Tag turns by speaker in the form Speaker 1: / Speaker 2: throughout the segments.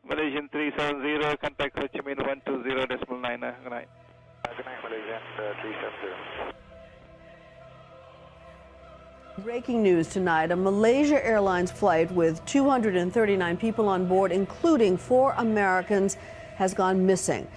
Speaker 1: Malaysian 370, contact Ho Chi Minh 120.9. Good night.
Speaker 2: Good night, Malaysian 370.
Speaker 3: Breaking news tonight, a Malaysia Airlines flight with 239 people on board, including 4 Americans, has gone missing.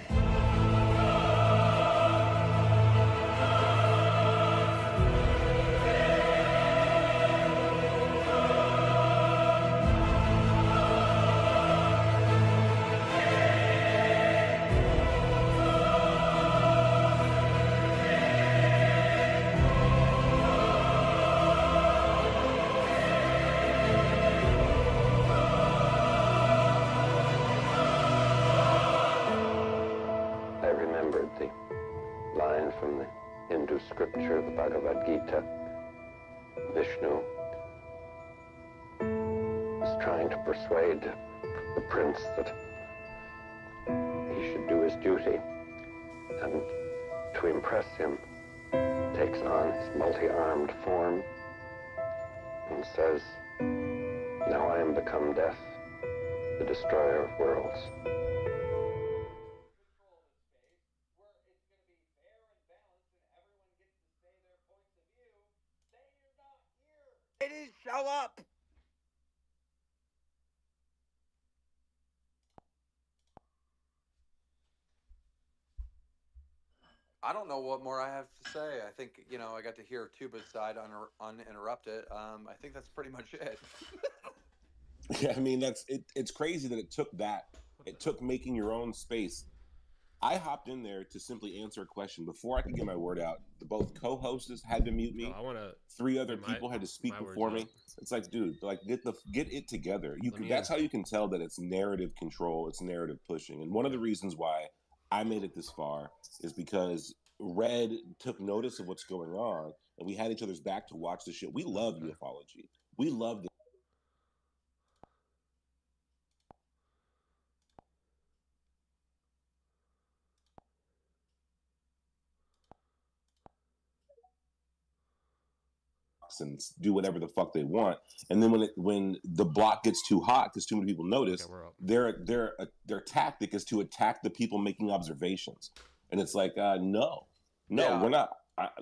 Speaker 4: From the Hindu scripture, the Bhagavad Gita. Vishnu is trying to persuade the prince that he should do his duty, and to impress him takes on his multi-armed form and says, "Now I am become death, the destroyer of worlds."
Speaker 5: Ladies, show up! I don't know what more I have to say. I think, you know, I got to hear Tuba's side uninterrupted. I think that's pretty much it.
Speaker 6: Yeah, I mean, that's it. It's crazy that it took that. It took making your own space. I hopped in there to simply answer a question before I could get my word out. Both co-hosts had to mute me.
Speaker 7: No, I want to.
Speaker 6: 3 other people had to speak before me. It's like, dude, like get it together. That's how you can tell that it's narrative control. It's narrative pushing. And one of the reasons why I made it this far is because Red took notice of what's going on, and we had each other's back to watch the shit. We love ufology. We love the. And do whatever the fuck they want, and then when the block gets too hot because too many people notice, their tactic is to attack the people making observations, and it's like, no, we're not.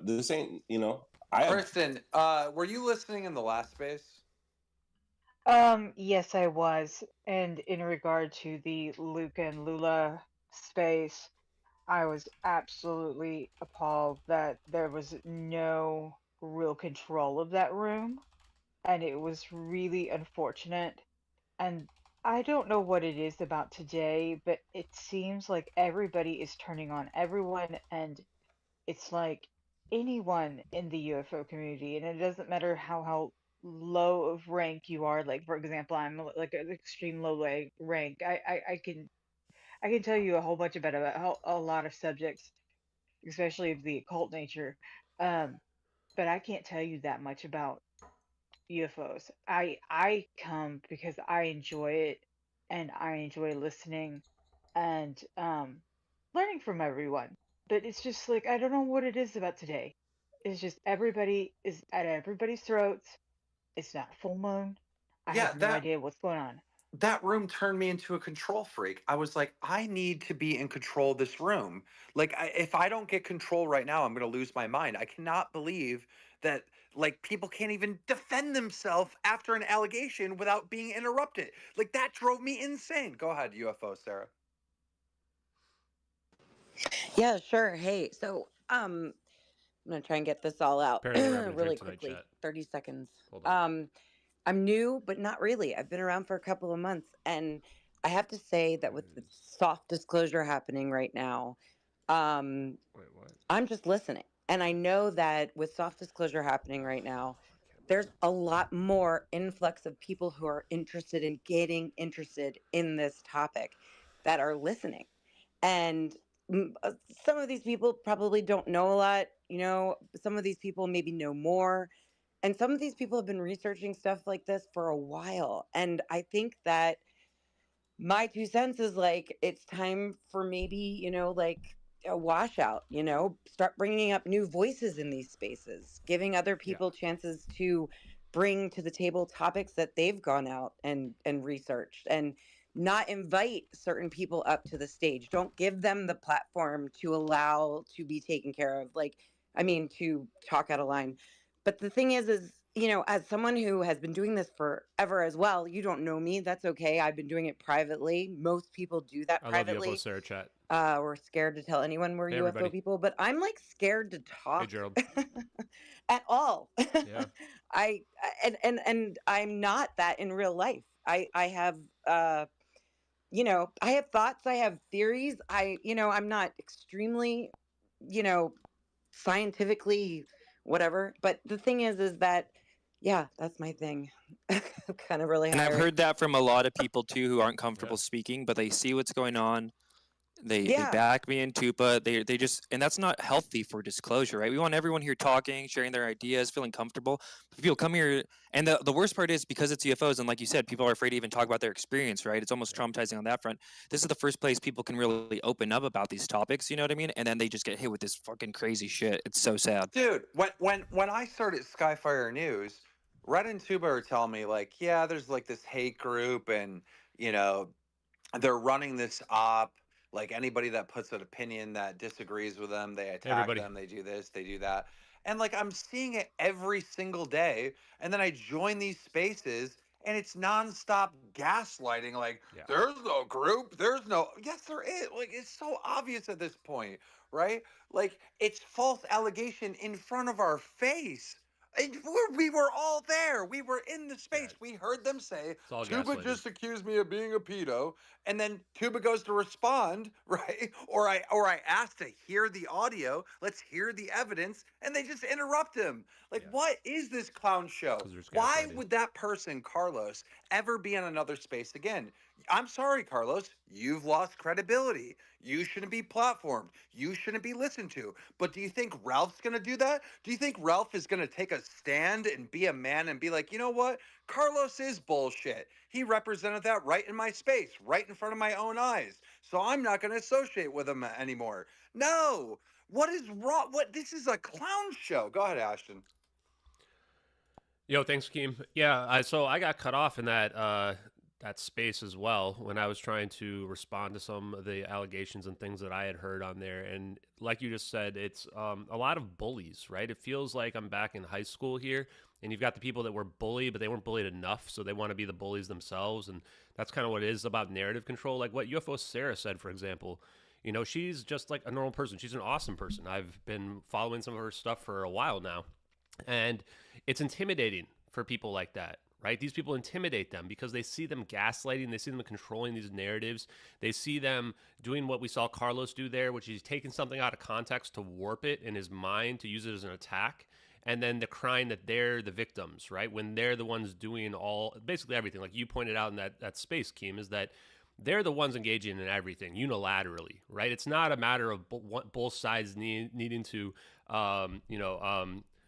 Speaker 6: This ain't, you know.
Speaker 5: Kristen, were you listening in the last space?
Speaker 8: Yes, I was, and in regard to the Luca and Lula space, I was absolutely appalled that there was no real control of that room, and it was really unfortunate. And I don't know what it is about today, but it seems like everybody is turning on everyone, and it's like anyone in the UFO community, and it doesn't matter how low of rank you are. Like, for example, I'm like an extreme low rank. I can tell you a whole bunch about a lot of subjects, especially of the occult nature. But I can't tell you that much about UFOs. I come because I enjoy it, and I enjoy listening and learning from everyone. But it's just like, I don't know what it is about today. It's just everybody is at everybody's throats. It's not full moon. I have no idea what's going on.
Speaker 5: That room turned me into a control freak. I was like, I need to be in control of this room. Like, if I don't get control right now, I'm going to lose my mind. I cannot believe that, like, people can't even defend themselves after an allegation without being interrupted. Like, that drove me insane. Go ahead, UFO, Sarah.
Speaker 9: Yeah, sure. Hey, so I'm gonna try and get this all out really quickly. 30 seconds. I'm new, but not really. I've been around for a couple of months, and I have to say that with the soft disclosure happening right now, I'm just listening. And I know that with soft disclosure happening right now, there's a lot more influx of people who are interested in getting interested in this topic that are listening. And some of these people probably don't know a lot, you know, some of these people maybe know more. And some of these people have been researching stuff like this for a while. And I think that my 2 cents is like, it's time for maybe, you know, like a washout, you know, start bringing up new voices in these spaces, giving other people chances to bring to the table topics that they've gone out and researched, and not invite certain people up to the stage. Don't give them the platform to allow to be taken care of. Like, I mean, to talk out of line. But the thing is, as someone who has been doing this forever as well, you don't know me. That's okay. I've been doing it privately. Most people do that privately.
Speaker 7: I love UFO Sarah chat.
Speaker 9: We're scared to tell anyone we're UFO people, but I'm like scared to talk.
Speaker 7: Hey, Gerald.
Speaker 9: At all.
Speaker 7: Yeah.
Speaker 9: And I'm not that in real life. I have I have thoughts, I have theories. I'm not extremely, scientifically whatever, but the thing is that that's my thing. Kind of really
Speaker 10: And I've heard that from a lot of people too who aren't comfortable speaking, but they see what's going on. They back me and Tupa. They just, and that's not healthy for disclosure, right? We want everyone here talking, sharing their ideas, feeling comfortable. People come here, and the worst part is because it's UFOs, and like you said, people are afraid to even talk about their experience, right? It's almost traumatizing on that front. This is the first place people can really open up about these topics, you know what I mean? And then they just get hit with this fucking crazy shit. It's so sad.
Speaker 5: Dude, when I started Skyfire News, Red and Tuba are telling me like, yeah, there's like this hate group, and they're running this op. Like anybody that puts an opinion that disagrees with them, they attack them, they do this, they do that. And like I'm seeing it every single day. And then I join these spaces and it's nonstop gaslighting. Like, there's no group, there's no, yes, there is. Like, it's so obvious at this point, right? Like, it's false allegation in front of our face. And we were all there. We were in the space. Yeah. We heard them say, Tuba just accused me of being a pedo. And then Tuba goes to respond, right? Or I asked to hear the audio. Let's hear the evidence. And they just interrupt him. Like, what is this clown show? Why would that person, Carlos, ever be in another space again? I'm sorry, Carlos. You've lost credibility. You shouldn't be platformed. You shouldn't be listened to. But do you think Ralph's going to do that? Do you think Ralph is going to take a stand and be a man and be like, you know what? Carlos is bullshit. He represented that right in my space, right in front of my own eyes. So I'm not going to associate with him anymore. No. What is wrong? This is a clown show. Go ahead, Ashton.
Speaker 7: Yo, thanks, Keem. Yeah, so I got cut off in that space as well when I was trying to respond to some of the allegations and things that I had heard on there. And like you just said, it's a lot of bullies, right? It feels like I'm back in high school here, and you've got the people that were bullied, but they weren't bullied enough, so they want to be the bullies themselves. And that's kind of what it is about narrative control. Like what UFO Sarah said, for example, she's just like a normal person. She's an awesome person. I've been following some of her stuff for a while now, and it's intimidating for people like that. Right? These people intimidate them because they see them gaslighting. They see them controlling these narratives. They see them doing what we saw Carlos do there, which is taking something out of context to warp it in his mind, to use it as an attack. And then they're crying that they're the victims, right? When they're the ones doing basically everything. Like you pointed out in that space, Keem, is that they're the ones engaging in everything unilaterally, right? It's not a matter of both sides needing to,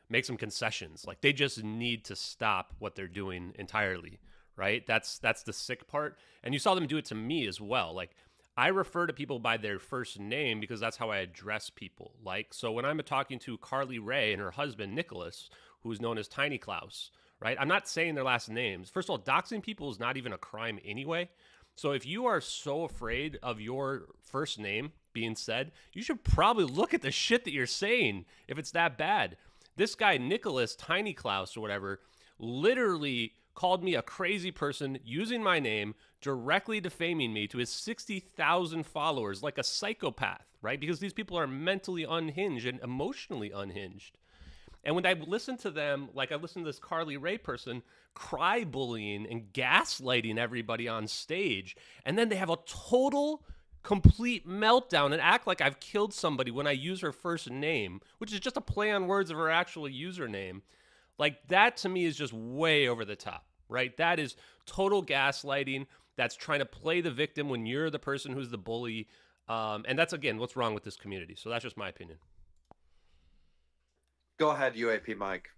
Speaker 7: make some concessions. Like they just need to stop what they're doing entirely, right? That's the sick part. And you saw them do it to me as well. Like I refer to people by their first name because that's how I address people. Like, so when I'm talking to Carly Ray and her husband, Nicholas, who's known as Tiny Klaus, right? I'm not saying their last names. First of all, doxing people is not even a crime anyway. So if you are so afraid of your first name being said, you should probably look at the shit that you're saying if it's that bad. This guy, Nicholas, Tiny Klaus or whatever, literally called me a crazy person using my name, directly defaming me to his 60,000 followers like a psychopath, right? Because these people are mentally unhinged and emotionally unhinged. And when I listen to them, like I listen to this Carly Ray person cry bullying and gaslighting everybody on stage, and then they have a total complete meltdown and act like I've killed somebody when I use her first name, which is just a play on words of her actual username. Like that to me is just way over the top, right? That is total gaslighting. That's trying to play the victim when you're the person who's the bully. And that's, again, what's wrong with this community. So that's just my opinion.
Speaker 5: Go ahead, UAP Mike.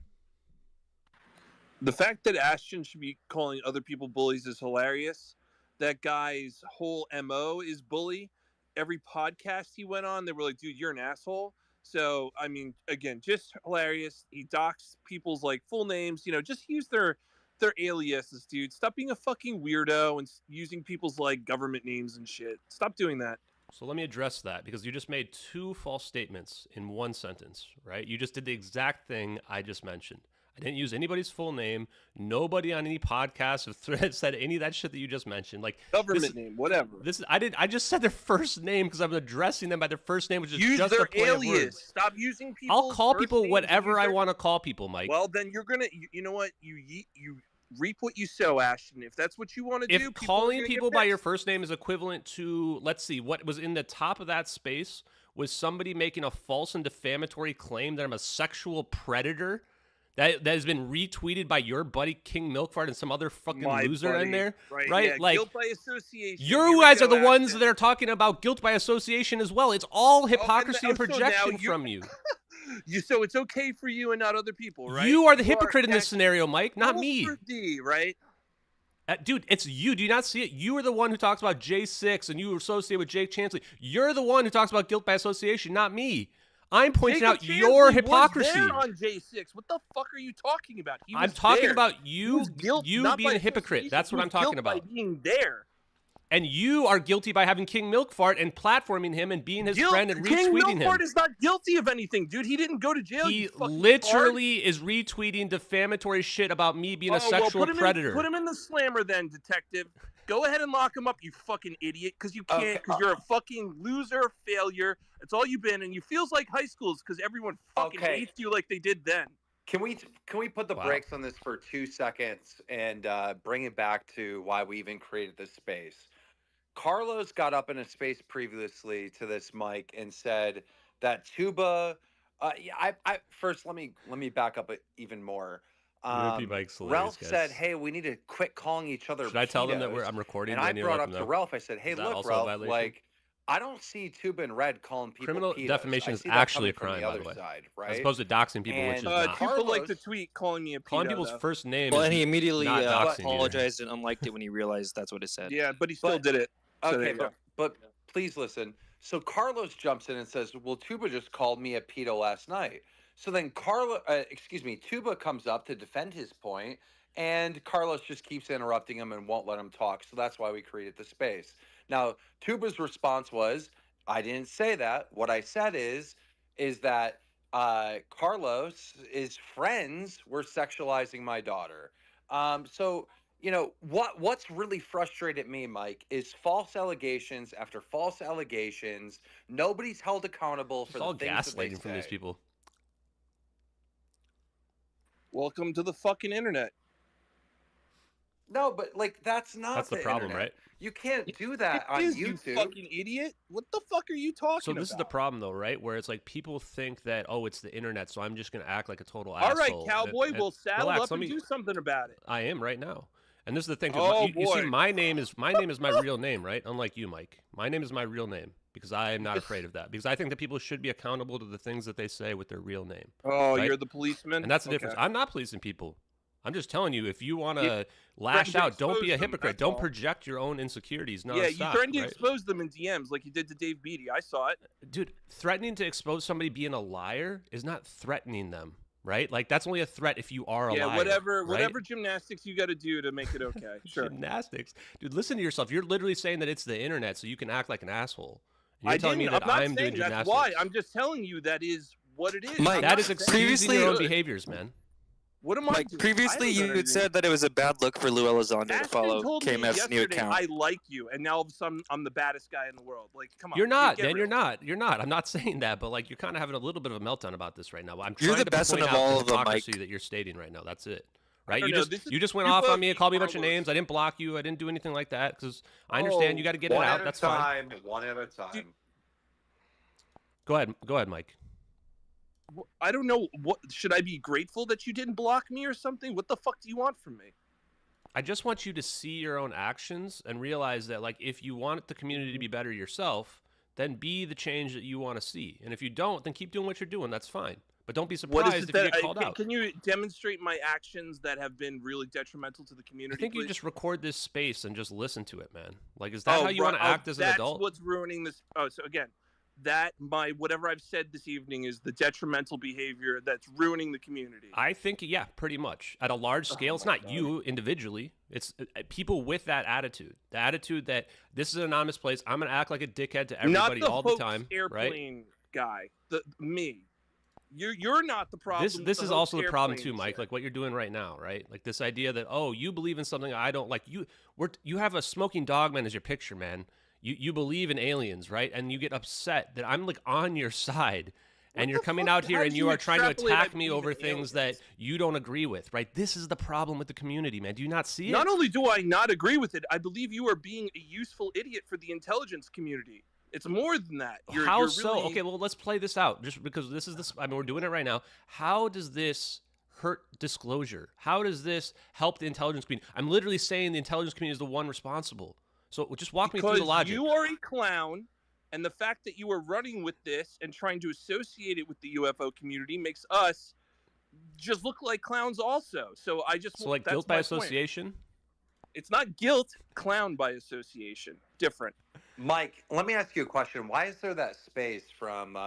Speaker 11: The fact that Ashton should be calling other people bullies is hilarious. That guy's whole MO is bully. Every podcast he went on, they were like, dude, you're an asshole. So, I mean, again, just hilarious. He docks people's like full names, just use their their aliases, dude. Stop being a fucking weirdo and using people's like government names and shit. Stop doing that.
Speaker 7: So let me address that, because you just made 2 false statements in 1 sentence, right? You just did the exact thing I just mentioned. I didn't use anybody's full name. Nobody on any podcast or thread said any of that shit that you just mentioned. Like
Speaker 11: government name, whatever.
Speaker 7: I just said their first name because I'm addressing them by their first name, which is
Speaker 11: use
Speaker 7: just
Speaker 11: their
Speaker 7: a play
Speaker 11: alias.
Speaker 7: of words.
Speaker 11: Stop using people.
Speaker 7: I'll call people whatever I want to call people, Mike.
Speaker 11: Well, then you're gonna. You know what? You reap what you sow, Ashton. If that's what you want to do,
Speaker 7: if calling people by your first name is equivalent to, let's see, what was in the top of that space was somebody making a false and defamatory claim that I'm a sexual predator. That has been retweeted by your buddy King Milkfart and some other fucking loser in there, right?
Speaker 11: Yeah,
Speaker 7: like
Speaker 11: guilt by association.
Speaker 7: You guys are the ones that are talking about guilt by association as well. It's all hypocrisy and projection from you.
Speaker 11: So it's okay for you and not other people, right?
Speaker 7: You are the hypocrite in this scenario, Mike, not me.
Speaker 11: Right?
Speaker 7: Dude, it's you. Do you not see it? You are the one who talks about J6 and you associate with Jake Chansley. You're the one who talks about guilt by association, not me. I'm pointing out your hypocrisy.
Speaker 11: Was there on J6. What the fuck are you talking about?
Speaker 7: I'm talking about you being a hypocrite. That's what I'm talking about.
Speaker 11: By being there.
Speaker 7: And you are guilty by having King Milkfart and platforming him and being his friend and retweeting him.
Speaker 11: King Milkfart is not guilty of anything, dude. He didn't go to jail.
Speaker 7: He literally is retweeting defamatory shit about me being a sexual predator.
Speaker 11: Put him in the slammer then, detective. Go ahead and lock him up, you fucking idiot, because you can't, because you're a fucking loser, failure. That's all you've been, and you feels like high schools because everyone fucking hates you like they did then.
Speaker 5: Can we put the brakes on this for 2 seconds and bring it back to why we even created this space? Carlos got up in a space previously to this mic and said that Tuba. First let me back up even more. Ralph said, "Hey, we need to quit calling each other."
Speaker 7: Should I tell them that I'm recording?
Speaker 5: And I brought up to Ralph. I said, "Hey, look, Ralph. Like, I don't see Tuba and Red calling people
Speaker 7: criminal
Speaker 5: pedos.
Speaker 7: defamation is actually a crime, by the way,
Speaker 5: side, right?
Speaker 7: As opposed to doxing people, which is not.
Speaker 11: People like to tweet calling me a pedo.
Speaker 7: Calling people's first name.
Speaker 10: Well, and he immediately apologized and unliked it when he realized that's what it said.
Speaker 11: Yeah, but he still did it.
Speaker 5: Okay, but please listen. So Carlos jumps in and says, "Well, Tuba just called me a pedo last night." So then Tuba comes up to defend his point, and Carlos just keeps interrupting him and won't let him talk. So that's why we created the space. Now, Tuba's response was, "I didn't say that. What I said is that Carlos's friends were sexualizing my daughter." So, you know, what's really frustrated me, Mike, is false allegations after false allegations. Nobody's held accountable for the things that they say.
Speaker 7: From these people.
Speaker 11: Welcome to the fucking internet.
Speaker 5: No, but like that's the
Speaker 7: problem,
Speaker 5: internet.
Speaker 7: Right?
Speaker 5: You can't do that on YouTube.
Speaker 11: You fucking idiot! What the fuck are you talking about?
Speaker 7: So this is the problem, though, right? Where it's like people think that, oh, it's the internet, so I'm just gonna act like a total asshole.
Speaker 11: All right, cowboy, we'll saddle up and do something about it.
Speaker 7: I am right now. And this is the thing.
Speaker 11: Oh,
Speaker 7: you see, my name is my real name, right? Unlike you, Mike. My name is my real name because I am not afraid of that. Because I think that people should be accountable to the things that they say with their real name.
Speaker 11: Oh,
Speaker 7: right?
Speaker 11: You're the policeman?
Speaker 7: And that's the difference. I'm not policing people. I'm just telling you, if you want to lash out, don't be a hypocrite. Don't project your own insecurities nonstop.
Speaker 11: Yeah, you threatened to expose them in DMs like you did to Dave Beatty. I saw it.
Speaker 7: Dude, threatening to expose somebody being a liar is not threatening them. Right? Like, that's only a threat if you are a liar.
Speaker 11: Yeah, whatever gymnastics you got to do to make it okay. Sure.
Speaker 7: Gymnastics? Dude, listen to yourself. You're literally saying that it's the internet so you can act like an asshole. And you're telling me that I'm doing gymnastics.
Speaker 11: That's why. I'm just telling you that is what it is.
Speaker 7: Mike, that is excusing your own behaviors, man.
Speaker 11: What am I doing?
Speaker 10: Previously, you had said that it was a bad look for Lou Elizondo to follow KMF's new account.
Speaker 11: I like you, and now all of a sudden I'm the baddest guy in the world. Like, come on.
Speaker 7: You're not, man. You're not. You're not. I'm not saying that, but like you're kind of having a little bit of a meltdown about this right now. I'm trying to point out the hypocrisy that you're stating right now. That's it. Right? You just went off on me and called me a bunch of names. I didn't block you. I didn't do anything like that because I understand you got to get it out. That's fine.
Speaker 5: One at a time.
Speaker 7: Go ahead, Mike.
Speaker 11: I don't know. What should I be grateful that you didn't block me or something? What the fuck do you want from me?
Speaker 7: I just want you to see your own actions and realize that, like, if you want the community to be better yourself, then be the change that you want to see. And if you don't, then keep doing what you're doing. That's fine. But don't be surprised if you get called out.
Speaker 11: Can you demonstrate my actions that have been really detrimental to the community?
Speaker 7: I think you just record this space and just listen to it, man. Like, is that how you want to act as an adult?
Speaker 11: That's what's ruining this. Oh, so again, that my whatever I've said this evening is the detrimental behavior that's ruining the community?
Speaker 7: I think, yeah, pretty much. At a large scale, it's not you individually. It's people with that attitude. The attitude that this is an anonymous place. I'm going to act like a dickhead to everybody all the time.
Speaker 11: Airplane guy. Me. You're not the problem.
Speaker 7: This is also the problem too, Mike. Like what you're doing right now, right? Like this idea that, oh, you believe in something I don't like. You have a smoking dog man as your picture, man. You believe in aliens, right? And you get upset that I'm like on your side, and you're coming out here and you are trying to attack me over things that you don't agree with, right? This is the problem with the community, man. Do you not see it?
Speaker 11: Not only do I not agree with it, I believe you are being a useful idiot for the intelligence community. It's more than that.
Speaker 7: How so? Okay, well, let's play this out. Just because this is I mean, we're doing it right now. How does this hurt disclosure? How does this help the intelligence community? I'm literally saying the intelligence community is the one responsible. So just walk me through the logic.
Speaker 11: You are a clown, and the fact that you are running with this and trying to associate it with the UFO community makes us just look like clowns also. So
Speaker 7: like guilt by association?
Speaker 11: It's not guilt, clown by association. Different.
Speaker 5: Mike, let me ask you a question. Why is there that space from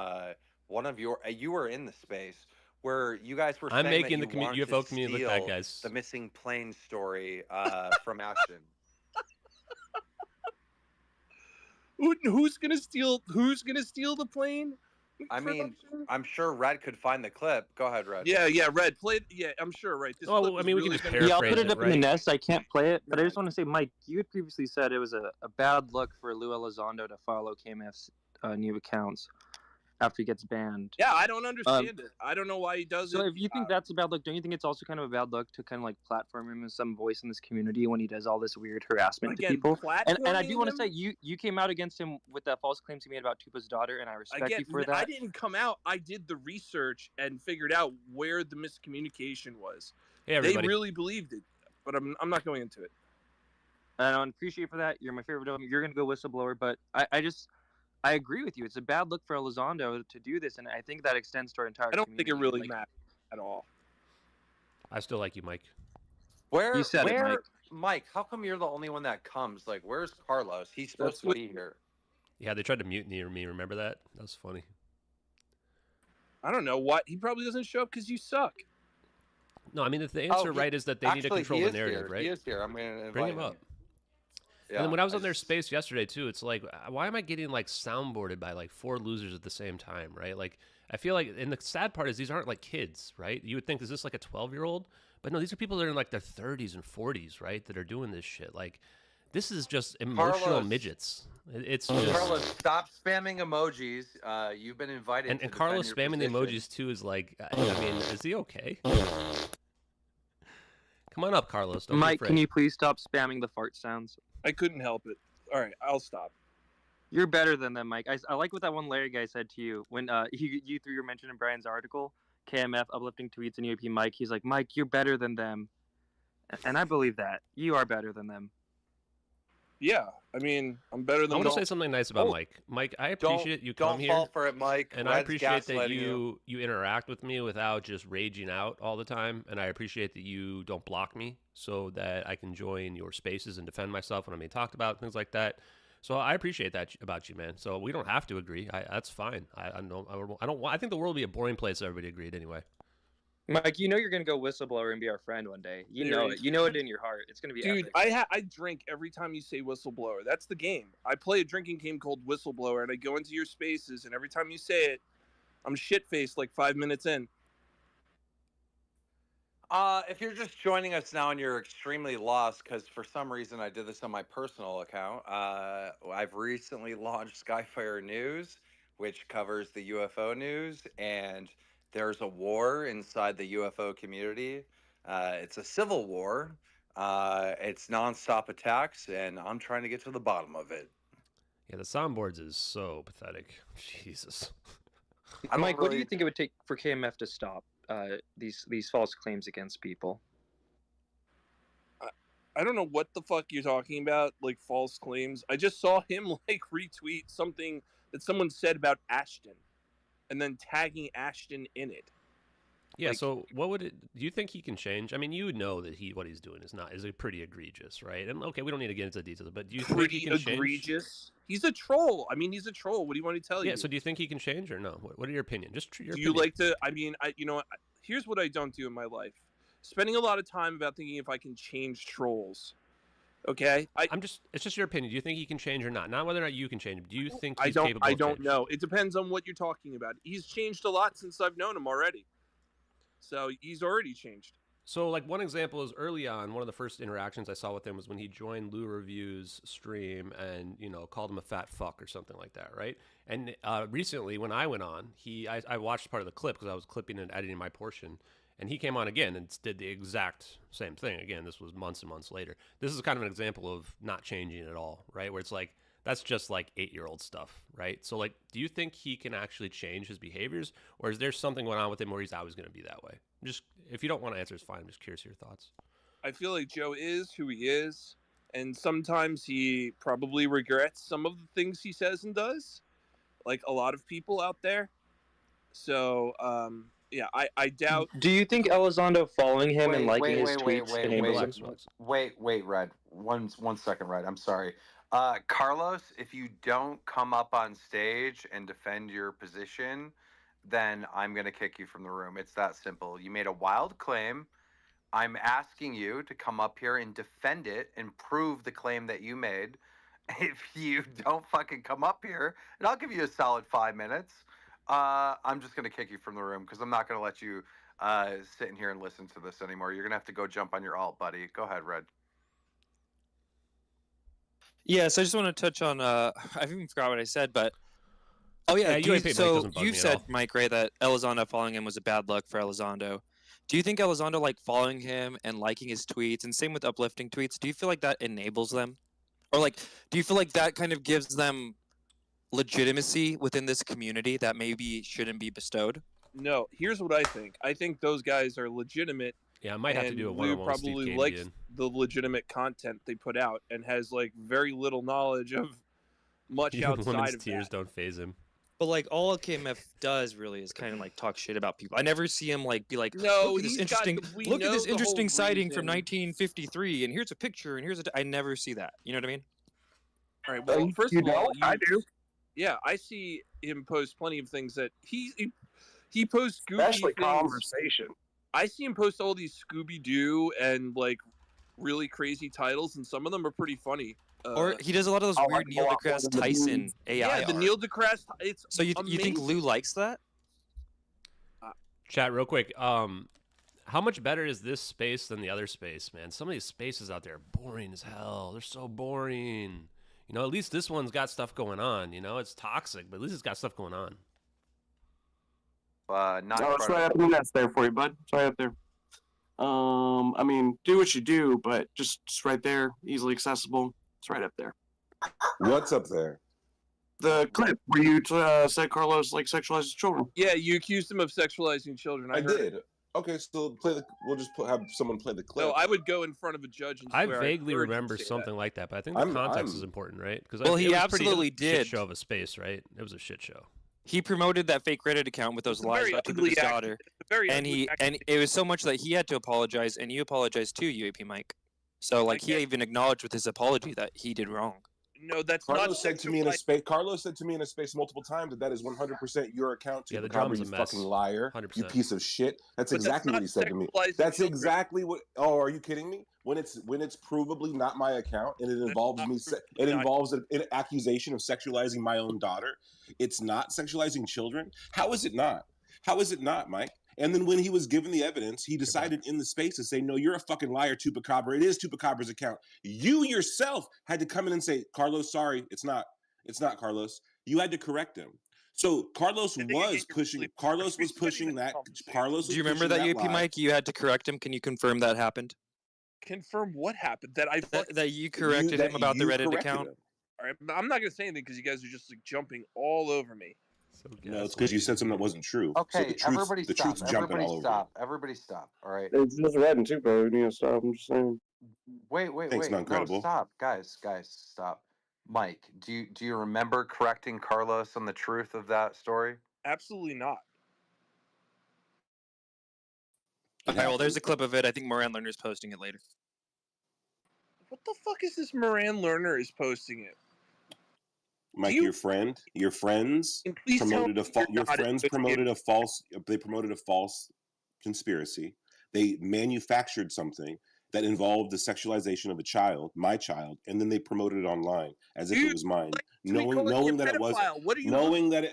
Speaker 5: one of your you were in the space where you guys were saying
Speaker 7: making
Speaker 5: that
Speaker 7: the
Speaker 5: UFO
Speaker 7: community look bad, guys.
Speaker 5: The missing plane story from Ashton?
Speaker 11: Who's gonna steal the plane?
Speaker 5: I mean, I'm sure Red could find the clip. Go ahead, Red.
Speaker 11: Yeah, Red. Yeah, I'm sure, right.
Speaker 7: This I mean, we can just paraphrase it,
Speaker 10: I'll put it up
Speaker 7: right?
Speaker 10: in the nest. I can't play it, but I just want to say, Mike, you had previously said it was a bad look for Lou Elizondo to follow KMF's new accounts after he gets banned.
Speaker 11: Yeah, I don't understand it. I don't know why he does it.
Speaker 10: So if you think that's a bad look, don't you think it's also kind of a bad look to kind of like platform him as some voice in this community when he does all this weird harassment to people? And I do want to say, you came out against him with that false claims he made about Tupa's daughter, and I respect you for that.
Speaker 11: I didn't come out. I did the research and figured out where the miscommunication was.
Speaker 7: Hey, everybody.
Speaker 11: They really believed it, but I'm not going into it.
Speaker 10: And I appreciate you for that. You're my favorite of them. You're going to go whistleblower, but I agree with you. It's a bad look for Elizondo to do this, and I think that extends to our entire community.
Speaker 11: I don't think it really matters at all.
Speaker 7: I still like you, Mike.
Speaker 10: You said it, Mike.
Speaker 5: Mike, how come you're the only one that comes? Like, where's Carlos? He's supposed to be here.
Speaker 7: Yeah, they tried to mutiny me. Remember that? That was funny.
Speaker 11: I don't know what. He probably doesn't show up because you suck.
Speaker 7: No, I mean, the answer, right, is that they need to control the narrative, right?
Speaker 5: He is here. I'm going to
Speaker 7: bring him up. Yeah, and then when I was on their space yesterday too, it's like, why am I getting like soundboarded by like 4 losers at the same time, right? Like, I feel like, and the sad part is these aren't like kids, right? You would think, is this like a 12-year-old? But no, these are people that are in like their 30s and 40s, right? That are doing this shit. Like, this is just emotional midgets. It's just...
Speaker 5: Carlos, stop spamming emojis. You've been invited.
Speaker 7: And Carlos spamming the emojis too is like, I mean, is he okay? Come on up, Carlos. Don't
Speaker 10: Mike, can you please stop spamming the fart sounds?
Speaker 11: I couldn't help it. All right, I'll stop.
Speaker 10: You're better than them, Mike. I like what that one Larry guy said to you when you threw your mention in Brian's article, KMF uplifting tweets and UAP Mike. He's like, Mike, you're better than them. And I believe that. You are better than them.
Speaker 11: Yeah, I mean, I'm better than them.
Speaker 7: I want to say something nice about Mike. Mike, I appreciate you come here.
Speaker 5: Don't fall for it, Mike.
Speaker 7: And I appreciate that you interact with me without just raging out all the time. And I appreciate that you don't block me so that I can join your spaces and defend myself when I'm being talked about, things like that. So I appreciate that about you, man. So we don't have to agree. That's fine. I think the world would be a boring place if everybody agreed anyway.
Speaker 10: Mike, you know you're gonna go whistleblower and be our friend one day. You know it. You know it in your heart. It's gonna be
Speaker 11: dude.
Speaker 10: Epic.
Speaker 11: I drink every time you say whistleblower. That's the game. I play a drinking game called Whistleblower, and I go into your spaces, and every time you say it, I'm shit-faced like 5 minutes in.
Speaker 5: If you're just joining us now and you're extremely lost, because for some reason I did this on my personal account, I've recently launched Skyfire News, which covers the UFO news, and there's a war inside the UFO community. It's a civil war. It's nonstop attacks, and I'm trying to get to the bottom of it.
Speaker 7: Yeah, the soundboards is so pathetic. Jesus.
Speaker 10: Mike, what do you think it would take for KMF to stop these false claims against people?
Speaker 11: I don't know what the fuck you're talking about, like false claims. I just saw him like retweet something that someone said about Ashton, and then tagging Ashton in it.
Speaker 7: Yeah. So what would it? Do you think he can change? I mean, you know that what he's doing is pretty egregious, right? And okay, we don't need to get into details, but do you think he can
Speaker 11: egregious? Change? He's a troll. I mean, he's a troll. What do you want me to tell you?
Speaker 7: Yeah. So do you think he can change or no? What are your opinion? Just your
Speaker 11: do
Speaker 7: opinion.
Speaker 11: You like to? I mean, you know, here's what I don't do in my life: spending a lot of time about thinking if I can change trolls. Okay,
Speaker 7: it's just your opinion. Do you think he can change or not? Not whether or not you can change him. Do you think he's capable of change?
Speaker 11: I don't know. It depends on what you're talking about. He's changed a lot since I've known him already. So he's already changed.
Speaker 7: So like one example is early on, one of the first interactions I saw with him was when he joined Lou Review's stream and, you know, called him a fat fuck or something like that, right? And recently when I went on, I watched part of the clip because I was clipping and editing my portion. And he came on again and did the exact same thing. Again, this was months and months later. This is kind of an example of not changing at all, right? Where it's like, that's just like 8-year-old stuff, right? So like, do you think he can actually change his behaviors, or is there something going on with him where he's always going to be that way? Just, if you don't want to answer, it's fine. I'm just curious your thoughts.
Speaker 11: I feel like Joe is who he is, and sometimes he probably regrets some of the things he says and does, like a lot of people out there. So, yeah, I doubt.
Speaker 10: Do you think Elizondo following him and liking his tweets enables him?
Speaker 5: Wait, Red. One second, Red. I'm sorry. Carlos, if you don't come up on stage and defend your position, then I'm going to kick you from the room. It's that simple. You made a wild claim. I'm asking you to come up here and defend it and prove the claim that you made. If you don't fucking come up here, and I'll give you a solid 5 minutes, I'm just going to kick you from the room because I'm not going to let you sit in here and listen to this anymore. You're going to have to go jump on your alt, buddy. Go ahead, Red.
Speaker 10: Yeah, so I just want to touch on, I even forgot what I said, but, oh yeah, you said, Mike, Ray, that Elizondo following him was a bad luck for Elizondo. Do you think Elizondo, like, following him and liking his tweets, and same with uplifting tweets, do you feel like that enables them? Or, like, do you feel like that kind of gives them legitimacy within this community that maybe shouldn't be bestowed?
Speaker 11: No, here's what I think. I think those guys are legitimate.
Speaker 7: Yeah, I might have to do a one-on-one.
Speaker 11: Probably likes the legitimate content they put out and has like very little knowledge of much outside of
Speaker 7: tears
Speaker 11: that.
Speaker 7: Don't phase him.
Speaker 10: But like all KMF does really is kind of like talk shit about people. I never see him like be like,
Speaker 11: no,
Speaker 10: look at this interesting sighting from 1953, and here's a picture, and here's I never see that. You know what I mean?
Speaker 11: All right. Well, first of all, I do. Yeah, I see him post plenty of things that he posts goofy
Speaker 12: especially
Speaker 11: things.
Speaker 12: Conversation.
Speaker 11: I see him post all these Scooby-Doo and like really crazy titles, and some of them are pretty funny.
Speaker 10: Or he does a lot of those weird Neil deGrasse Tyson AI.
Speaker 11: Yeah, the Neil deGrasse. It's
Speaker 10: so you think Lou likes that?
Speaker 7: Chat real quick. How much better is this space than the other space, man? Some of these spaces out there are boring as hell. They're so boring. You know, at least this one's got stuff going on. You know, it's toxic, but at least it's got stuff going on.
Speaker 12: It's right up in the nest there for you, bud. It's right up there. I mean, do what you do, but just right there, easily accessible. It's right up there.
Speaker 6: What's up there?
Speaker 12: The clip where you said Carlos like sexualizes children.
Speaker 11: Yeah, you accused him of sexualizing children.
Speaker 6: I did. Okay, so we'll just have someone play the clip.
Speaker 11: No, I would go in front of a judge and swear.
Speaker 7: I vaguely remember something like that, but I think the context is important, right? Because
Speaker 10: he absolutely did.
Speaker 7: Shit show of a space, right? It was a shit show.
Speaker 10: He promoted that fake Reddit account with those lies about his daughter, and it was so much that he had to apologize, and you apologized too, UAP Mike. So like he even acknowledged with his apology that he did wrong.
Speaker 11: No, that's
Speaker 6: Carlos
Speaker 11: not.
Speaker 6: said to me in a space. Carlos said to me in a space multiple times that is 100% your account.
Speaker 7: Yeah, the drum's a mess.
Speaker 6: Fucking liar,
Speaker 7: 100%.
Speaker 6: you piece of shit. That's exactly what he said to me. That's exactly what. Oh, are you kidding me? When it's provably not my account and it involves me, it involves an accusation of sexualizing my own daughter. It's not sexualizing children. How is it not? How is it not, Mike? And then when he was given the evidence, he decided in the space to say, no, you're a fucking liar, Tupacabra. It is Tupacabra's account. You yourself had to come in and say, Carlos, sorry, it's not Carlos. You had to correct him. So Carlos was pushing that. Carlos was
Speaker 10: Do you remember that UP, Mike? You had to correct him. Can you confirm that happened?
Speaker 11: Confirm what happened? That
Speaker 10: you corrected him about the Reddit account?
Speaker 11: All right, I'm not going to say anything because you guys are just like jumping all over me.
Speaker 6: No, it's because you said something that wasn't true.
Speaker 5: Okay,
Speaker 6: so
Speaker 5: everybody stop. Everybody stop. All right.
Speaker 12: It's just Reddit too, bro. You need to stop. I'm just saying.
Speaker 5: Wait. No, stop, guys, stop. Mike, do you remember correcting Carlos on the truth of that story?
Speaker 11: Absolutely not.
Speaker 10: All right, well, there's a clip of it. I think Moran Lerner's posting it later.
Speaker 11: What the fuck is this Moran Lerner is posting it?
Speaker 6: Mike, your friends promoted a false conspiracy. They manufactured something that involved the sexualization of a child, my child, and then they promoted it online as if it was mine, knowing that it wasn't. Knowing that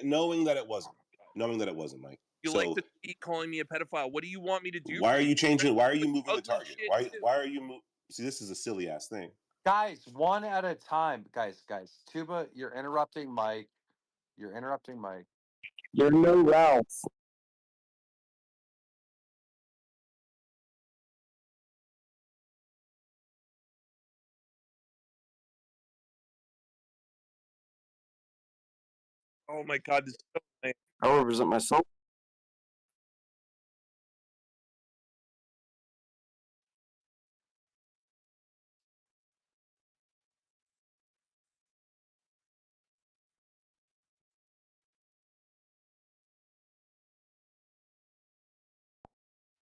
Speaker 6: it wasn't, Mike.
Speaker 11: You like to keep calling me a pedophile. What do you want me to do?
Speaker 6: Why are you changing? Why are you moving the target? Why are you moving? See, this is a silly ass thing.
Speaker 5: Guys, one at a time. Guys. Tuba, you're interrupting Mike. You're
Speaker 12: no Ralph.
Speaker 11: Oh my God, this is so lame.
Speaker 12: I represent myself.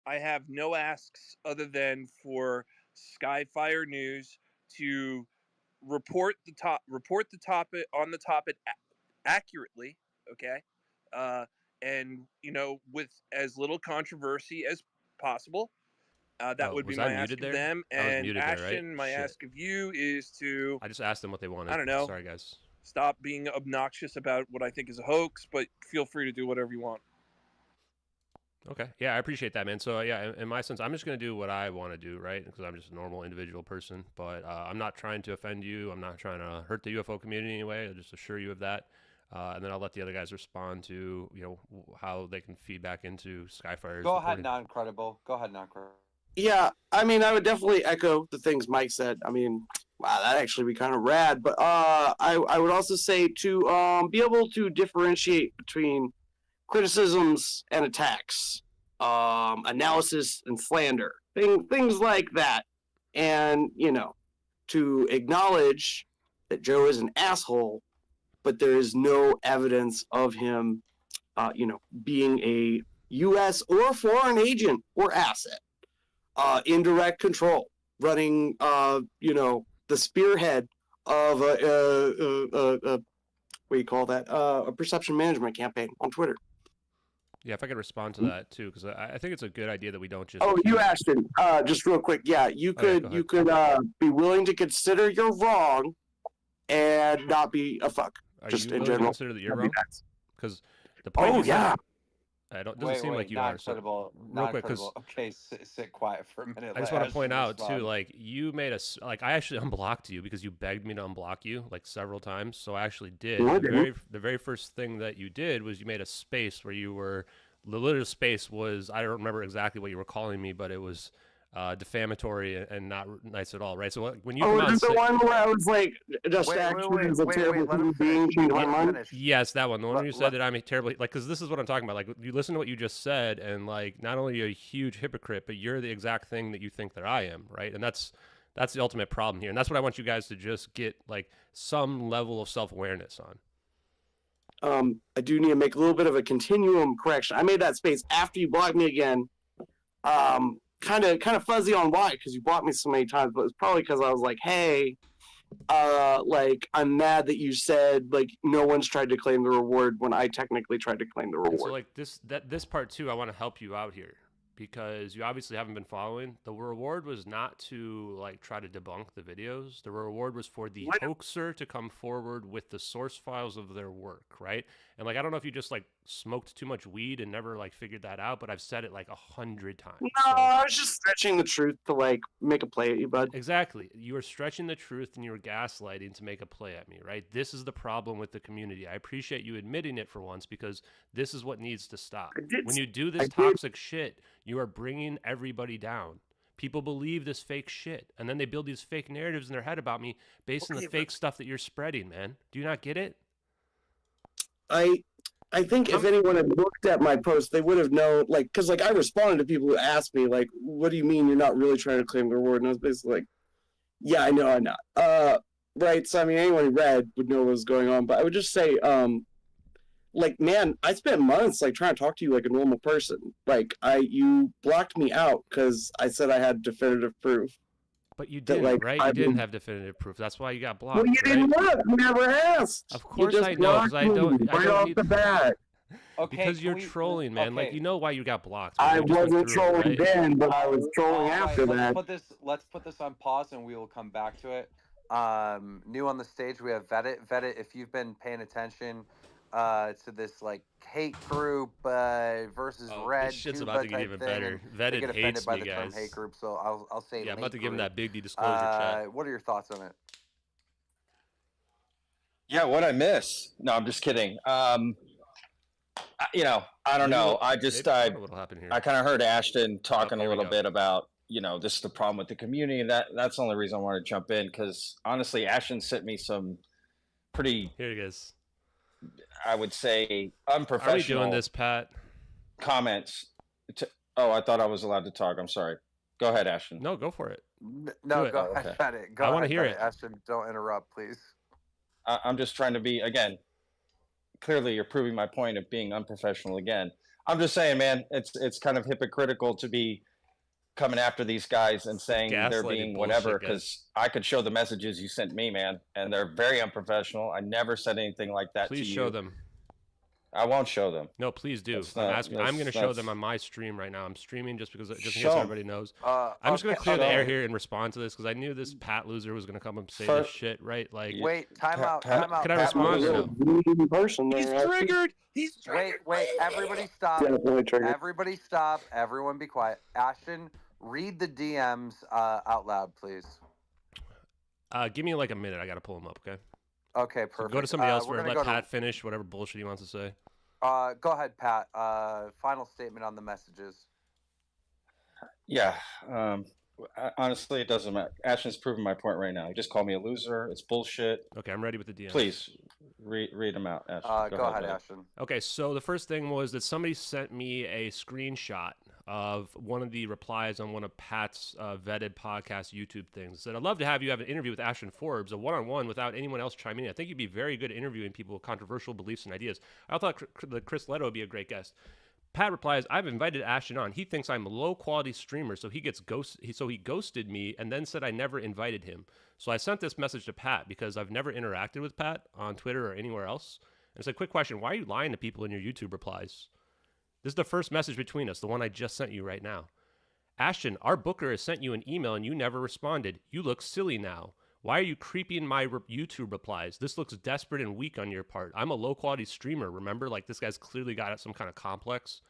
Speaker 11: I have no asks other than for Skyfire News to report the topic on the topic accurately, okay, and with as little controversy as possible. That would be my ask of them. And Ashton, my ask of you is to.
Speaker 7: I just asked them what they wanted.
Speaker 11: I don't know.
Speaker 7: Sorry, guys.
Speaker 11: Stop being obnoxious about what I think is a hoax, but feel free to do whatever you want.
Speaker 7: Okay. Yeah, I appreciate that, man. So, yeah, in my sense, I'm just going to do what I want to do, right? Because I'm just a normal individual person. But I'm not trying to offend you. I'm not trying to hurt the UFO community in any way. I'll just assure you of that. And then I'll let the other guys respond to, how they can feed back into Skyfire's
Speaker 5: Go ahead, non-credible.
Speaker 12: Yeah, I mean, I would definitely echo the things Mike said. I mean, wow, that'd actually be kind of rad. But I would also say to be able to differentiate between criticisms and attacks, analysis and slander, things like that. And, to acknowledge that Joe is an asshole, but there is no evidence of him, being a U.S. or foreign agent or asset, indirect control, running, the spearhead of what do you call that? A perception management campaign on Twitter.
Speaker 7: Yeah, if I could respond to that too, because I think it's a good idea that we don't just.
Speaker 12: Oh, you asked him. Just real quick, yeah, you could be willing to consider you're wrong, and not be a fuck.
Speaker 7: Are
Speaker 12: just
Speaker 7: you
Speaker 12: in
Speaker 7: willing
Speaker 12: general.
Speaker 7: to consider that you're wrong? Because the point.
Speaker 12: Oh yeah.
Speaker 7: Doesn't seem like you are. So, real quick, because
Speaker 5: okay, sit quiet for a minute.
Speaker 7: I just want to point out too, like you made us, like I actually unblocked you because you begged me to unblock you like several times. So I actually did. The very first thing that you did was you made a space where you were. The little space was, I don't remember exactly what you were calling me, but it was defamatory and not nice at all, right? So when you come
Speaker 12: out, the one where I was like, just actually as a terrible human being, changed my mind.
Speaker 7: Yes, that one. The one where you said that I'm a terribly, like, because this is what I'm talking about. Like, you listen to what you just said, and like, not only are you a huge hypocrite, but you're the exact thing that you think that I am, right? And that's the ultimate problem here, and that's what I want you guys to just get like some level of self-awareness on.
Speaker 12: I do need to make a little bit of a continuum correction. I made that space after you blocked me again. Kind of fuzzy on why, because you blocked me so many times, but it's probably because I was like, hey, like I'm mad that you said like no one's tried to claim the reward when I technically tried to claim the reward.
Speaker 7: And so like this part too, I want to help you out here. Because you obviously haven't been following. The reward was not to like try to debunk the videos. The reward was for the hoaxer to come forward with the source files of their work, right? And like I don't know if you just like smoked too much weed and never like figured that out, but I've said it like 100 times.
Speaker 12: No, so, I was just stretching the truth to like make a play at you, bud.
Speaker 7: Exactly. You were stretching the truth and you were gaslighting to make a play at me, right? This is the problem with the community. I appreciate you admitting it for once because this is what needs to stop. When you do this toxic shit, you are bringing everybody down. People believe this fake shit, and then they build these fake narratives in their head about me based on the fake stuff that you're spreading, man. Do you not get it?
Speaker 12: I think if anyone had looked at my post, they would have known, like, because like I responded to people who asked me, like, what do you mean you're not really trying to claim the reward? And I was basically like, yeah, I know I'm not. Right, so I mean, anyone who read would know what was going on, but I would just say, like, man, I spent months like trying to talk to you like a normal person. Like, you blocked me out because I said I had definitive proof.
Speaker 7: But you didn't,
Speaker 12: like,
Speaker 7: right? You didn't have definitive proof. That's why you got blocked.
Speaker 12: Well, you didn't look. You never asked.
Speaker 7: Of course I know, because I don't.
Speaker 12: Right off the bat.
Speaker 5: Okay,
Speaker 7: because you're trolling, man. Like, you know why you got blocked.
Speaker 12: I wasn't trolling then, but I was trolling after that.
Speaker 5: Let's put this on pause, and we will come back to it. New on the stage, we have Vettit. Vettit, if you've been paying attention to this like hate group versus red,
Speaker 7: this shit's about to get even better. Vettit
Speaker 5: get offended
Speaker 7: hates
Speaker 5: by
Speaker 7: me,
Speaker 5: the
Speaker 7: guys.
Speaker 5: term hate group, so I'll say.
Speaker 7: Yeah, I'm about to give him that big D disclosure chat.
Speaker 5: What are your thoughts on it?
Speaker 13: Yeah, what I miss? No, I'm just kidding. You know, I don't know. I kind of heard Ashton talking a little bit about, you know, this is the problem with the community, and that's the only reason I wanted to jump in, because honestly, Ashton sent me some pretty,
Speaker 7: here he is,
Speaker 13: I would say, unprofessional.
Speaker 7: Are we doing this, Pat?
Speaker 13: Comments. Oh, I thought I was allowed to talk. I'm sorry. Go ahead, Ashton.
Speaker 7: No, go for it.
Speaker 5: No, go ahead, Vettit. Go
Speaker 7: I want to
Speaker 5: ahead,
Speaker 7: hear
Speaker 5: Vettit.
Speaker 7: it.
Speaker 5: Ashton, don't interrupt, please.
Speaker 13: I'm just trying to be, again, clearly you're proving my point of being unprofessional again. I'm just saying, man, it's kind of hypocritical to be coming after these guys and saying they're being whatever, because I could show the messages you sent me, man, and they're very unprofessional. I never said anything like that to you.
Speaker 7: Please show them.
Speaker 13: I won't show them.
Speaker 7: No, please do. I'm going to show them on my stream right now. I'm streaming just in case everybody knows. I'm just going to clear the air here and respond to this, because I knew this Pat loser was going to come and say this shit, right? Like,
Speaker 5: wait, time out.
Speaker 7: Can I respond?
Speaker 12: He's
Speaker 11: triggered. He's
Speaker 5: triggered. Wait, everybody stop. Everybody stop. Everyone be quiet. Ashton, read the DMs out loud, please.
Speaker 7: Give me like a minute. I got to pull them up, okay?
Speaker 5: Okay, perfect.
Speaker 7: So go to somebody else where let Pat finish whatever bullshit he wants to say.
Speaker 5: Go ahead, Pat. Final statement on the messages.
Speaker 13: Yeah. Honestly, it doesn't matter. Ashton's proving my point right now. He just called me a loser. It's bullshit.
Speaker 7: Okay, I'm ready with the DMs.
Speaker 13: Please read them out, Ashton.
Speaker 5: Go ahead, Ashton.
Speaker 7: Okay, so the first thing was that somebody sent me a screenshot of one of the replies on one of Pat's vetted podcast YouTube things. It said, I'd love to have you have an interview with Ashton Forbes, a one-on-one without anyone else chiming in. I think you'd be very good at interviewing people with controversial beliefs and ideas. I thought that Chris Leto would be a great guest. Pat replies, I've invited Ashton on. He thinks I'm a low-quality streamer, so he ghosted me and then said I never invited him. So I sent this message to Pat because I've never interacted with Pat on Twitter or anywhere else. And it's a quick question. Why are you lying to people in your YouTube replies? This is the first message between us, the one I just sent you right now. Ashton, our booker has sent you an email and you never responded. You look silly now. Why are you creeping my YouTube replies? This looks desperate and weak on your part. I'm a low-quality streamer, remember? Like, this guy's clearly got some kind of complex.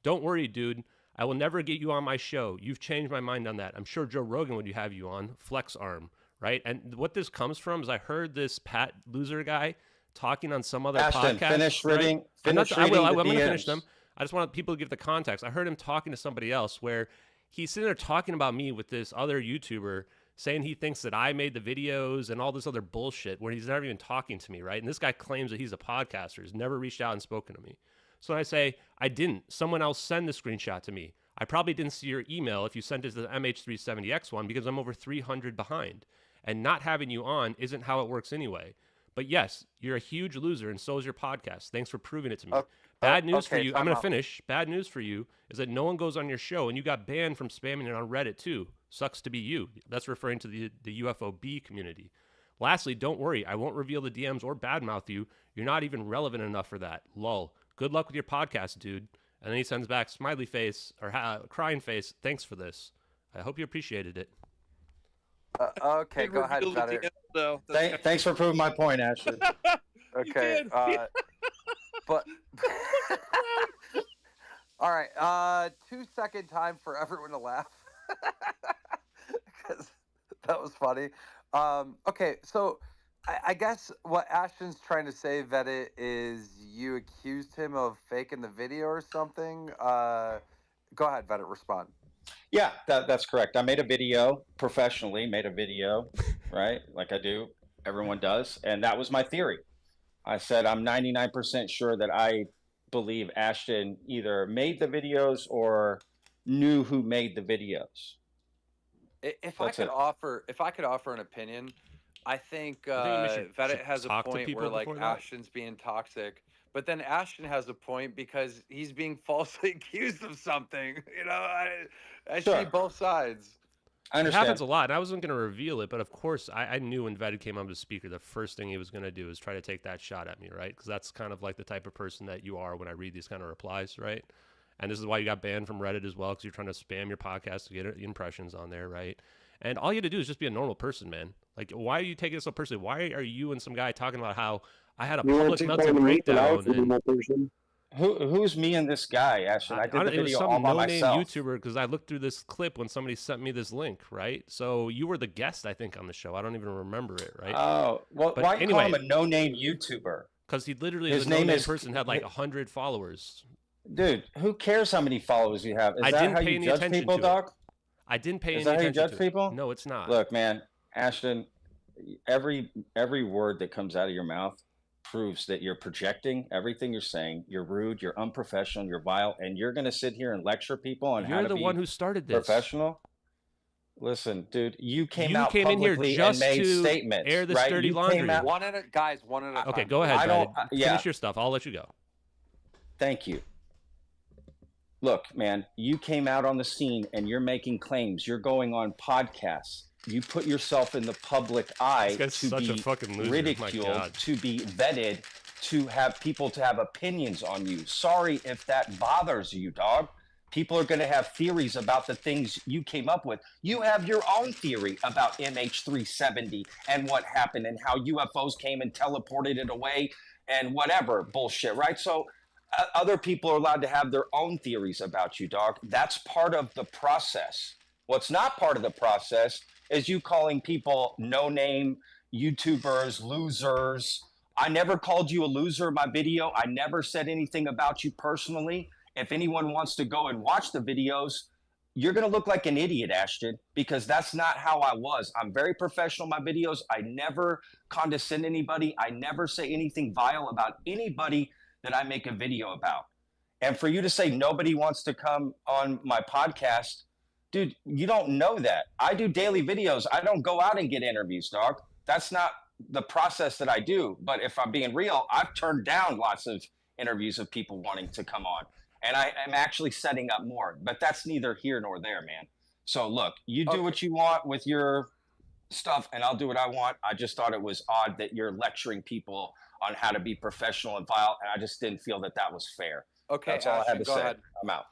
Speaker 7: Don't worry, dude. I will never get you on my show. You've changed my mind on that. I'm sure Joe Rogan would have you on. Flex arm, right? And what this comes from is I heard this Pat loser guy talking on some other podcast.
Speaker 13: Finish reading.
Speaker 7: I'm going to
Speaker 13: DMs.
Speaker 7: finish them. I just want people to give the context. I heard him talking to somebody else where he's sitting there talking about me with this other YouTuber saying he thinks that I made the videos and all this other bullshit where he's never even talking to me, right? And this guy claims that he's a podcaster. He's never reached out and spoken to me. So I say, I didn't. Someone else send the screenshot to me. I probably didn't see your email if you sent it to the MH370X one because I'm over 300 behind. And not having you on isn't how it works anyway. But yes, you're a huge loser and so is your podcast. Thanks for proving it to me. Bad news for you. I'm going to finish. Bad news for you is that no one goes on your show and you got banned from spamming it on Reddit too. Sucks to be you. That's referring to the UFOB community. Lastly, don't worry. I won't reveal the DMs or badmouth you. You're not even relevant enough for that. Lol. Good luck with your podcast, dude. And then he sends back smiley face or crying face. Thanks for this. I hope you appreciated it.
Speaker 5: Okay, go ahead, Vettit.
Speaker 13: Thanks for proving my point, Ashley.
Speaker 5: Okay, but all right, 2-second time for everyone to laugh because that was funny. Okay, so I guess what Ashton's trying to say, Vettit, is you accused him of faking the video or something. Go ahead, Vettit, respond.
Speaker 13: Yeah, that's correct. I made a video professionally, right? Like I do, everyone does. And that was my theory. I said, I'm 99% sure that I believe Ashton either made the videos or knew who made the videos.
Speaker 5: If I could offer an opinion, I think Vettit has a point where like Ashton's being toxic But then Ashton has a point because he's being falsely accused of something. You know, I see both sides.
Speaker 7: I understand. It happens a lot, and I wasn't going to reveal it, but of course, I knew when Vetted came on the speaker, the first thing he was going to do is try to take that shot at me, right? Because that's kind of like the type of person that you are when I read these kind of replies, right? And this is why you got banned from Reddit as well, because you're trying to spam your podcast to get impressions on there, right? And all you had to do is just be a normal person, man. Like, why are you taking it so personally? Why are you and some guy talking about how I had a public mental breakdown?
Speaker 13: Who's me and this guy, Ashton? I did the video all by myself. It was some no-name YouTuber, because I looked through this clip when somebody sent me this link, right? So you were the guest, I think, on the show. I don't even remember it, right? Oh, well, but why anyway, call him a no-name YouTuber?
Speaker 7: Because he literally, his no-name person, had like 100 followers.
Speaker 13: Dude, who cares how many followers you have? Is that how you judge people, dog?
Speaker 7: I didn't pay any
Speaker 13: attention to it. Is that how you judge people?
Speaker 7: No, it's not.
Speaker 13: Look, man, Ashton, every word that comes out of your mouth proves that you're projecting everything you're saying. You're rude, you're unprofessional, you're vile, and you're going to sit here and lecture people on how to be
Speaker 7: You're the one who started this.
Speaker 13: Professional? Listen, dude, you came out publicly and made statements.
Speaker 7: Air the sturdy laundry.
Speaker 5: One at a time.
Speaker 7: Okay, go ahead. Finish your stuff. I'll let you go.
Speaker 13: Thank you. Look, man, you came out on the scene and you're making claims. You're going on podcasts. You put yourself in the public eye to be ridiculed, to be vetted, to have people to have opinions on you. Sorry if that bothers you, dog. People are going to have theories about the things you came up with. You have your own theory about MH370 and what happened and how UFOs came and teleported it away and whatever bullshit, right? So other people are allowed to have their own theories about you, dog. That's part of the process. What's not part of the process is you calling people no-name YouTubers, losers. I never called you a loser in my video. I never said anything about you personally. If anyone wants to go and watch the videos, you're going to look like an idiot, Ashton, because that's not how I was. I'm very professional in my videos. I never condescend anybody. I never say anything vile about anybody that I make a video about. And for you to say nobody wants to come on my podcast, dude, you don't know that. I do daily videos. I don't go out and get interviews, dog. That's not the process that I do. But if I'm being real, I've turned down lots of interviews of people wanting to come on. And I am actually setting up more. But that's neither here nor there, man. So look, you do what you want with your stuff, and I'll do what I want. I just thought it was odd that you're lecturing people on how to be professional and vile, and I just didn't feel that that was fair.
Speaker 5: Okay,
Speaker 13: that's all I had to say. I'm out.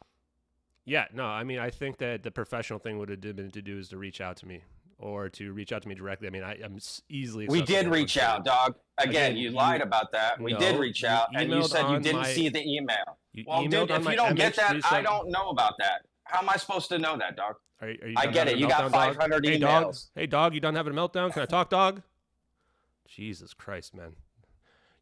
Speaker 7: Yeah, no, I mean, I think that the professional thing would have been to do is to reach out to me or to reach out to me directly. I mean, I'm easily.
Speaker 13: We did reach out, dog. Again, you lied about that. We did reach out, and you said you didn't see the email. Well, dude, if you don't get that, I don't know about that. How am I supposed to know that, dog?
Speaker 7: Are you
Speaker 13: I get it. You got 500 emails.
Speaker 7: Hey, dog, you done having a meltdown? Can I talk, dog? Jesus Christ, man.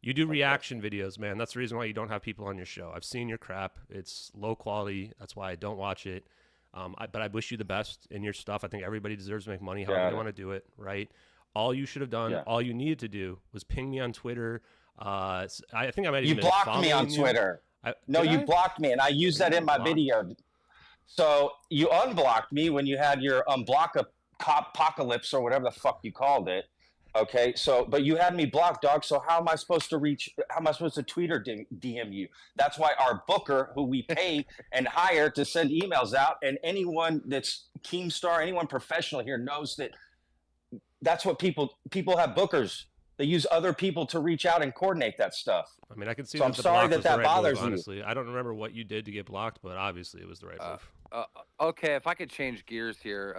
Speaker 7: You do reaction videos, man. That's the reason why you don't have people on your show. I've seen your crap. It's low quality. That's why I don't watch it. But I wish you the best in your stuff. I think everybody deserves to make money however they want to do it, right? All you should have done, all you needed to do was ping me on Twitter. I think I might even
Speaker 13: blocked me on Twitter. You blocked me, and I used that in my video. So you unblocked me when you had your apocalypse or whatever the fuck you called it. Okay, so but you had me blocked, dog. So how am I supposed to tweet or DM you? That's why our booker, who we pay and hire to send emails out, and anyone that's Keemstar, anyone professional here knows that that's what people have bookers. They use other people to reach out and coordinate that stuff.
Speaker 7: I mean, I can see.
Speaker 13: So I'm sorry that bothers you.
Speaker 7: Honestly, I don't remember what you did to get blocked, but obviously it was the right move.
Speaker 5: Okay, if I could change gears here.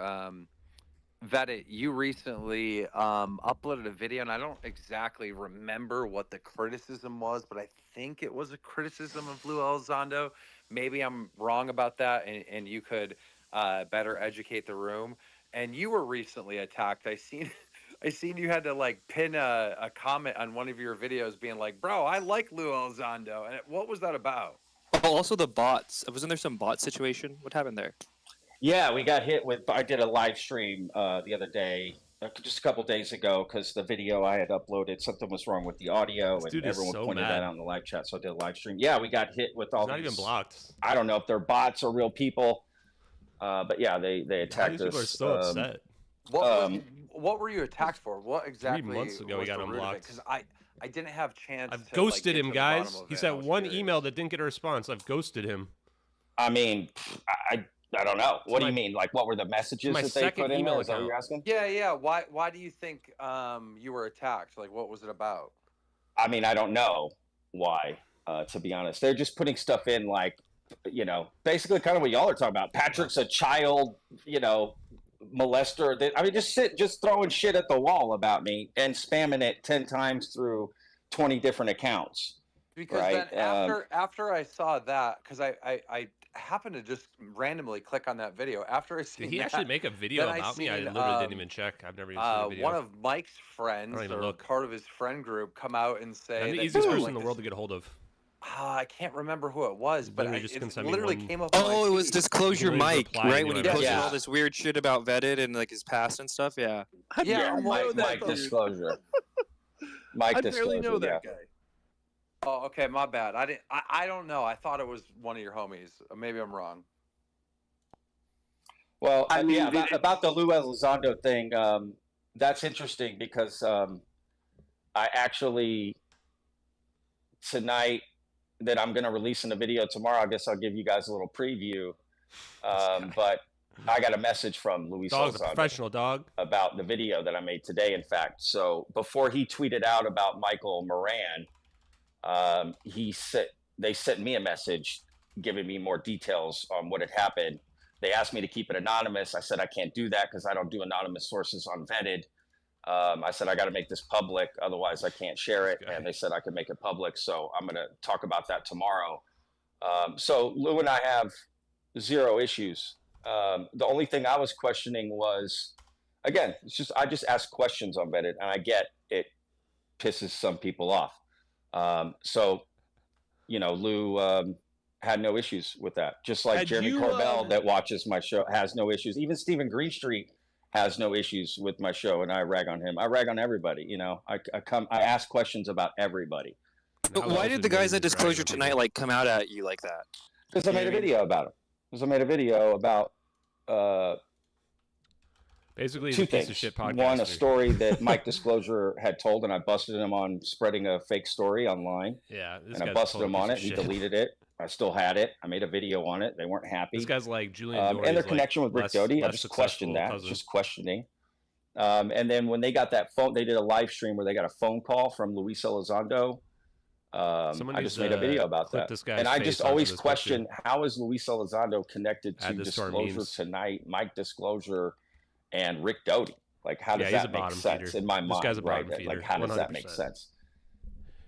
Speaker 5: Vetted, you recently uploaded a video, and I don't exactly remember what the criticism was, but I think it was a criticism of Lou Elizondo. Maybe I'm wrong about that, and you could better educate the room. And you were recently attacked. I seen you had to like pin a comment on one of your videos being like, bro, I like Lou Elizondo. And what was that about?
Speaker 10: Oh, also the bots. Wasn't there some bot situation? What happened there?
Speaker 13: Yeah, we got hit with. I did a live stream the other day, just a couple days ago, because the video I had uploaded, something was wrong with the audio, and everyone pointed that out in the live chat. So I did a live stream. Yeah, we got hit with all these. Not even
Speaker 7: blocked.
Speaker 13: I don't know if they're bots or real people, but yeah, they attacked us.
Speaker 7: People are so upset.
Speaker 5: What were you attacked for? What exactly?
Speaker 7: 3 months ago, we got unblocked.
Speaker 5: Because I didn't have chance.
Speaker 7: I've
Speaker 5: to,
Speaker 7: ghosted
Speaker 5: like,
Speaker 7: him, guys. He sent one email that didn't get a response. I've ghosted him.
Speaker 13: I mean, I don't know. What do you mean? Like, what were the messages that they put in there? Is that what you're asking?
Speaker 5: Yeah. Why do you think you were attacked? Like, what was it about?
Speaker 13: I mean, I don't know why, to be honest. They're just putting stuff in, like, you know, basically kind of what y'all are talking about. Patrick's a child, you know, molester. I mean, just throwing shit at the wall about me and spamming it 10 times through 20 different accounts.
Speaker 5: Because
Speaker 13: right?
Speaker 5: then after I saw that, because I happened to just randomly click on that video after I seen.
Speaker 7: Did he actually make a video about me? I literally didn't even check. I've never even seen a video.
Speaker 5: One of Mike's friends, or part of his friend group, come out and say
Speaker 7: I'm the
Speaker 5: that
Speaker 7: easiest person in the world to get a hold of.
Speaker 5: I can't remember who it was, but it literally came up.
Speaker 10: Oh, it was Disclosure Mike, right? When he posted all this weird shit about Vetted and like his past and stuff. Yeah.
Speaker 13: Mike Disclosure. Mike Disclosure. I barely know that guy.
Speaker 5: Oh, okay, my bad. I don't know. I thought it was one of your homies. Maybe I'm wrong.
Speaker 13: Well, I mean, about the Lou Elizondo thing, that's interesting because I actually tonight that I'm going to release in the video tomorrow. I guess I'll give you guys a little preview. But I got a message from Luis
Speaker 7: Dog's
Speaker 13: Elizondo,
Speaker 7: a professional dog,
Speaker 13: about the video that I made today. In fact, so before he tweeted out about Michael Moran, they sent me a message giving me more details on what had happened. They asked me to keep it anonymous. I said I can't do that because I don't do anonymous sources on Vetted. I said I got to make this public, otherwise I can't share it. And they said I could make it public, so I'm going to talk about that tomorrow. So Lou and I have zero issues. The only thing I was questioning was, again, I just ask questions on Vetted, and I get it pisses some people off. So, you know, Lou had no issues with that. Just like Jeremy Corbell that watches my show has no issues. Even Stephen Greenstreet has no issues with my show, and I rag on him. I rag on everybody. You know, I ask questions about everybody.
Speaker 10: But why did the guys at Disclosure Tonight like come out at you like that?
Speaker 13: Because I made a video about him. Because I made a video about
Speaker 7: basically
Speaker 13: two things. One, a story that Mike Disclosure had told, and I busted him on spreading a fake story online.
Speaker 7: Yeah,
Speaker 13: and I busted him on it. He deleted it. I still had it. I made a video on it. They weren't happy.
Speaker 7: This guy's like Julian
Speaker 13: and their connection with Rick Doty. I just questioned that. Just questioning. And then when they got that phone, they did a live stream where they got a phone call from Luis Elizondo. I just made a video about that. And I just always question, how is Luis Elizondo connected to Disclosure Tonight, Mike Disclosure, and Rick Doty? Like, how does that make sense in my mind?
Speaker 7: This guy's a bottom feeder.
Speaker 13: Like, how does that make sense?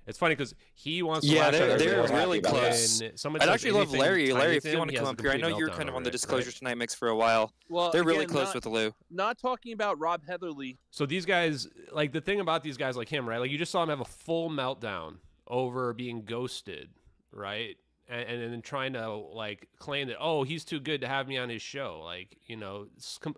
Speaker 7: It's funny because he wants to.
Speaker 10: Yeah, they're really close. I'd actually love Larry. Larry, if you want to come up here, I know you're kind of on the Disclosure Tonight mix for a while. Well, they're really close with Lou.
Speaker 11: Not talking about Rob Heatherly.
Speaker 7: So these guys, like the thing about these guys like him, right? Like you just saw him have a full meltdown over being ghosted, right? And then trying to like claim that, oh, he's too good to have me on his show. Like, you know,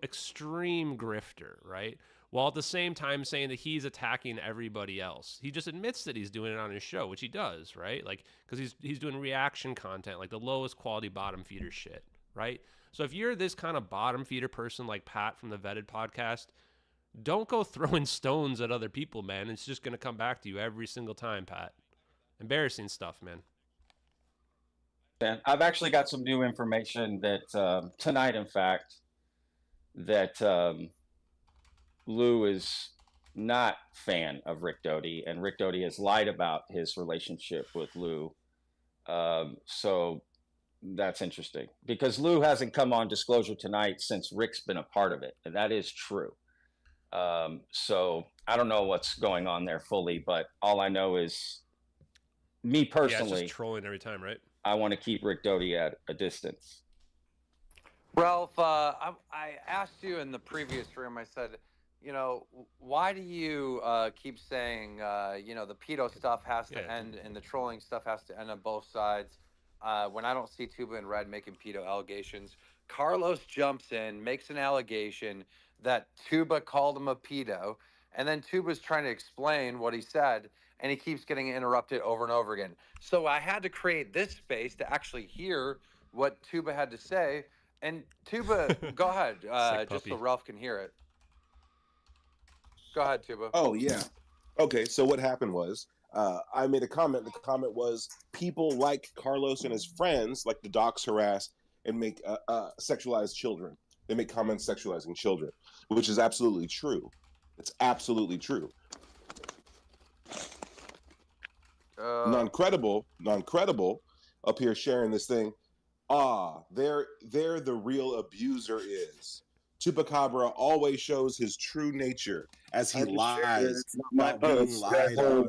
Speaker 7: extreme grifter, right? While at the same time saying that he's attacking everybody else. He just admits that he's doing it on his show, which he does, right? Like, because he's doing reaction content, like the lowest quality bottom feeder shit, right? So if you're this kind of bottom feeder person like Pat from the Vetted podcast, don't go throwing stones at other people, man. It's just going to come back to you every single time, Pat. Embarrassing stuff, man.
Speaker 13: I've actually got some new information that tonight, in fact, that Lou is not a fan of Rick Doty, and Rick Doty has lied about his relationship with Lou. So that's interesting because Lou hasn't come on Disclosure Tonight since Rick's been a part of it, and that is true. So I don't know what's going on there fully, but all I know is me personally.
Speaker 7: Yeah, it's just trolling every time, right?
Speaker 13: I want to keep Rick Doty at a distance.
Speaker 5: Ralph, I asked you in the previous room, I said, you know, why do you keep saying, you know, the pedo stuff has to end and the trolling stuff has to end on both sides when I don't see Tuba and Red making pedo allegations? Carlos jumps in, makes an allegation that Tuba called him a pedo, and then Tuba's trying to explain what he said, and he keeps getting interrupted over and over again. So I had to create this space to actually hear what Tuba had to say. And Tuba, go ahead, just so Ralph can hear it. Go ahead, Tuba.
Speaker 6: Oh, yeah. Okay, so what happened was I made a comment. The comment was, people like Carlos and his friends like to dox, harass, and make sexualize children. They make comments sexualizing children, which is absolutely true. It's absolutely true. Non-credible up here sharing this thing. There the real abuser is. Chupacabra always shows his true nature as he lies about being lied on.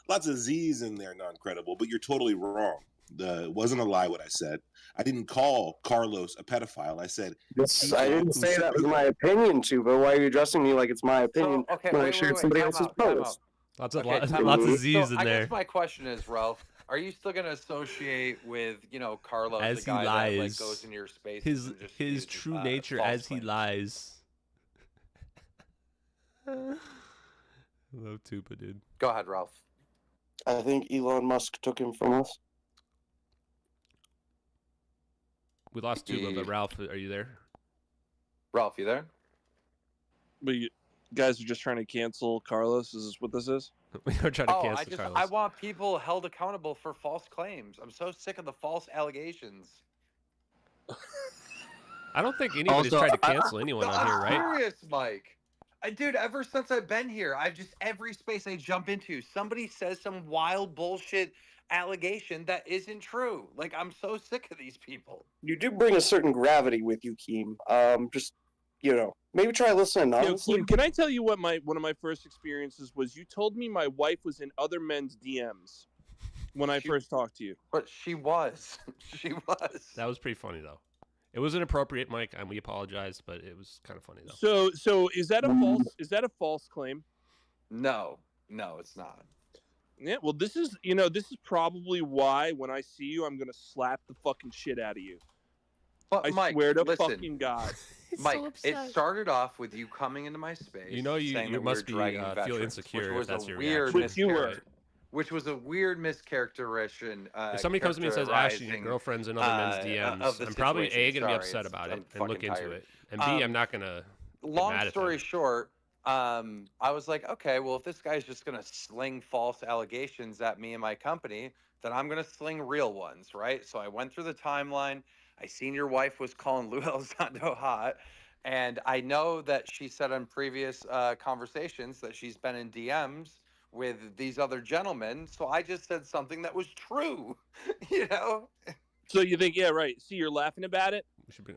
Speaker 6: Lots of Z's in there, non-credible, but you're totally wrong. It wasn't a lie what I said. I didn't call Carlos a pedophile. I said
Speaker 12: I didn't say that was my opinion, but why are you addressing me like it's my opinion when I shared somebody else's post?
Speaker 7: Lots of Z's in there.
Speaker 5: I guess my question is, Ralph, are you still going to associate with, Carlos,
Speaker 7: as
Speaker 5: the guy
Speaker 7: he lies,
Speaker 5: that like goes into your space?
Speaker 7: His true nature as he lies. Love Tupa, dude.
Speaker 5: Go ahead, Ralph.
Speaker 12: I think Elon Musk took him from us.
Speaker 7: We lost Tupa, but Ralph, are you there?
Speaker 5: Ralph, you there?
Speaker 11: But you guys are just trying to cancel Carlos? Is this what this is?
Speaker 7: We are trying to cancel Carlos.
Speaker 5: I want people held accountable for false claims. I'm so sick of the false allegations.
Speaker 7: I don't think anybody's tried to cancel anyone on here, right?
Speaker 5: I'm serious, Mike. Dude, ever since I've been here, every space I jump into, somebody says some wild bullshit allegation that isn't true. Like, I'm so sick of these people.
Speaker 12: You do bring a certain gravity with you, Keem. Just, maybe try listening.
Speaker 11: Keem, can I tell you what one of my first experiences was? You told me my wife was in other men's DMs when I first talked to you.
Speaker 5: But she was. She was.
Speaker 7: That was pretty funny, though. It was inappropriate, Mike, and we apologize, but it was kind of funny, though.
Speaker 11: So is that a false claim?
Speaker 5: No, it's not.
Speaker 11: Yeah, well, this is probably why when I see you, I'm gonna slap the fucking shit out of you.
Speaker 5: But
Speaker 11: I
Speaker 5: Mike,
Speaker 11: swear to
Speaker 5: listen,
Speaker 11: fucking God.
Speaker 5: Mike, it started off with you coming into my space.
Speaker 7: You must be feel insecure if that's your
Speaker 11: reaction.
Speaker 5: Which was a weird mischaracterization.
Speaker 7: If somebody comes to me and says, Ashton, your girlfriend's in other men's DMs, I'm probably A, going to be upset about it and look into it. And B, I'm not going to
Speaker 5: long story short, I was like, okay, well, if this guy's just going to sling false allegations at me and my company, then I'm going to sling real ones, right? So I went through the timeline. I seen your wife was calling Lou Elizondo hot. And I know that she said on previous conversations that she's been in DMs with these other gentlemen, so I just said something that was true,
Speaker 11: So you think, yeah, right. See, you're laughing about it.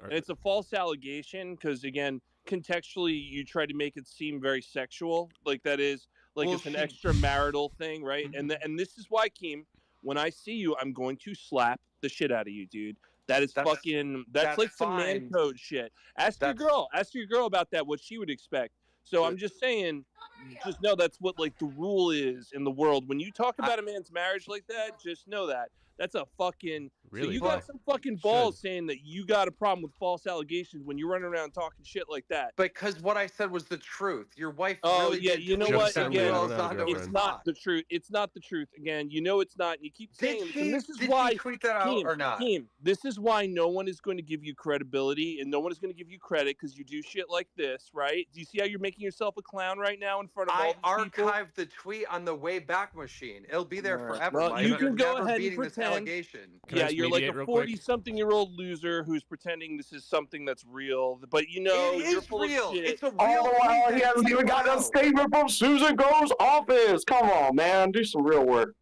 Speaker 11: And it's a false allegation because, again, contextually, you try to make it seem very sexual, like that is, like it's an extramarital thing, right? And this is why, Keem, when I see you, I'm going to slap the shit out of you, dude. That's like some man code shit. Ask your girl about that, what she would expect. So I'm just saying, just know that's what like the rule is in the world. When you talk about a man's marriage like that, just know that that's a fucking.
Speaker 7: Really?
Speaker 11: So you got some fucking balls saying that you got a problem with false allegations when you're running around talking shit like that.
Speaker 5: Because what I said was the truth. Your wife.
Speaker 11: Oh
Speaker 5: really
Speaker 11: yeah,
Speaker 5: did
Speaker 11: you know what? Again,
Speaker 5: it's
Speaker 11: not the truth. It's not the truth. Again, you know it's not. And you keep saying this is
Speaker 5: did
Speaker 11: why.
Speaker 5: She tweet that out or not?
Speaker 11: Team, this is why no one is going to give you credibility and no one is going to give you credit because you do shit like this, right? Do you see how you're making yourself a clown right now in front of all these people?
Speaker 5: I archived the tweet on the Wayback Machine. It'll be there forever.
Speaker 11: Well, you can go ahead and pretend.
Speaker 7: Yeah,
Speaker 11: you're like a 40-something-year-old loser who's pretending this is something that's real, but you're full of shit.
Speaker 5: It's a real.
Speaker 12: All the while, he hasn't even gotten a statement from Susan Go's office. Come on, man, do some real work.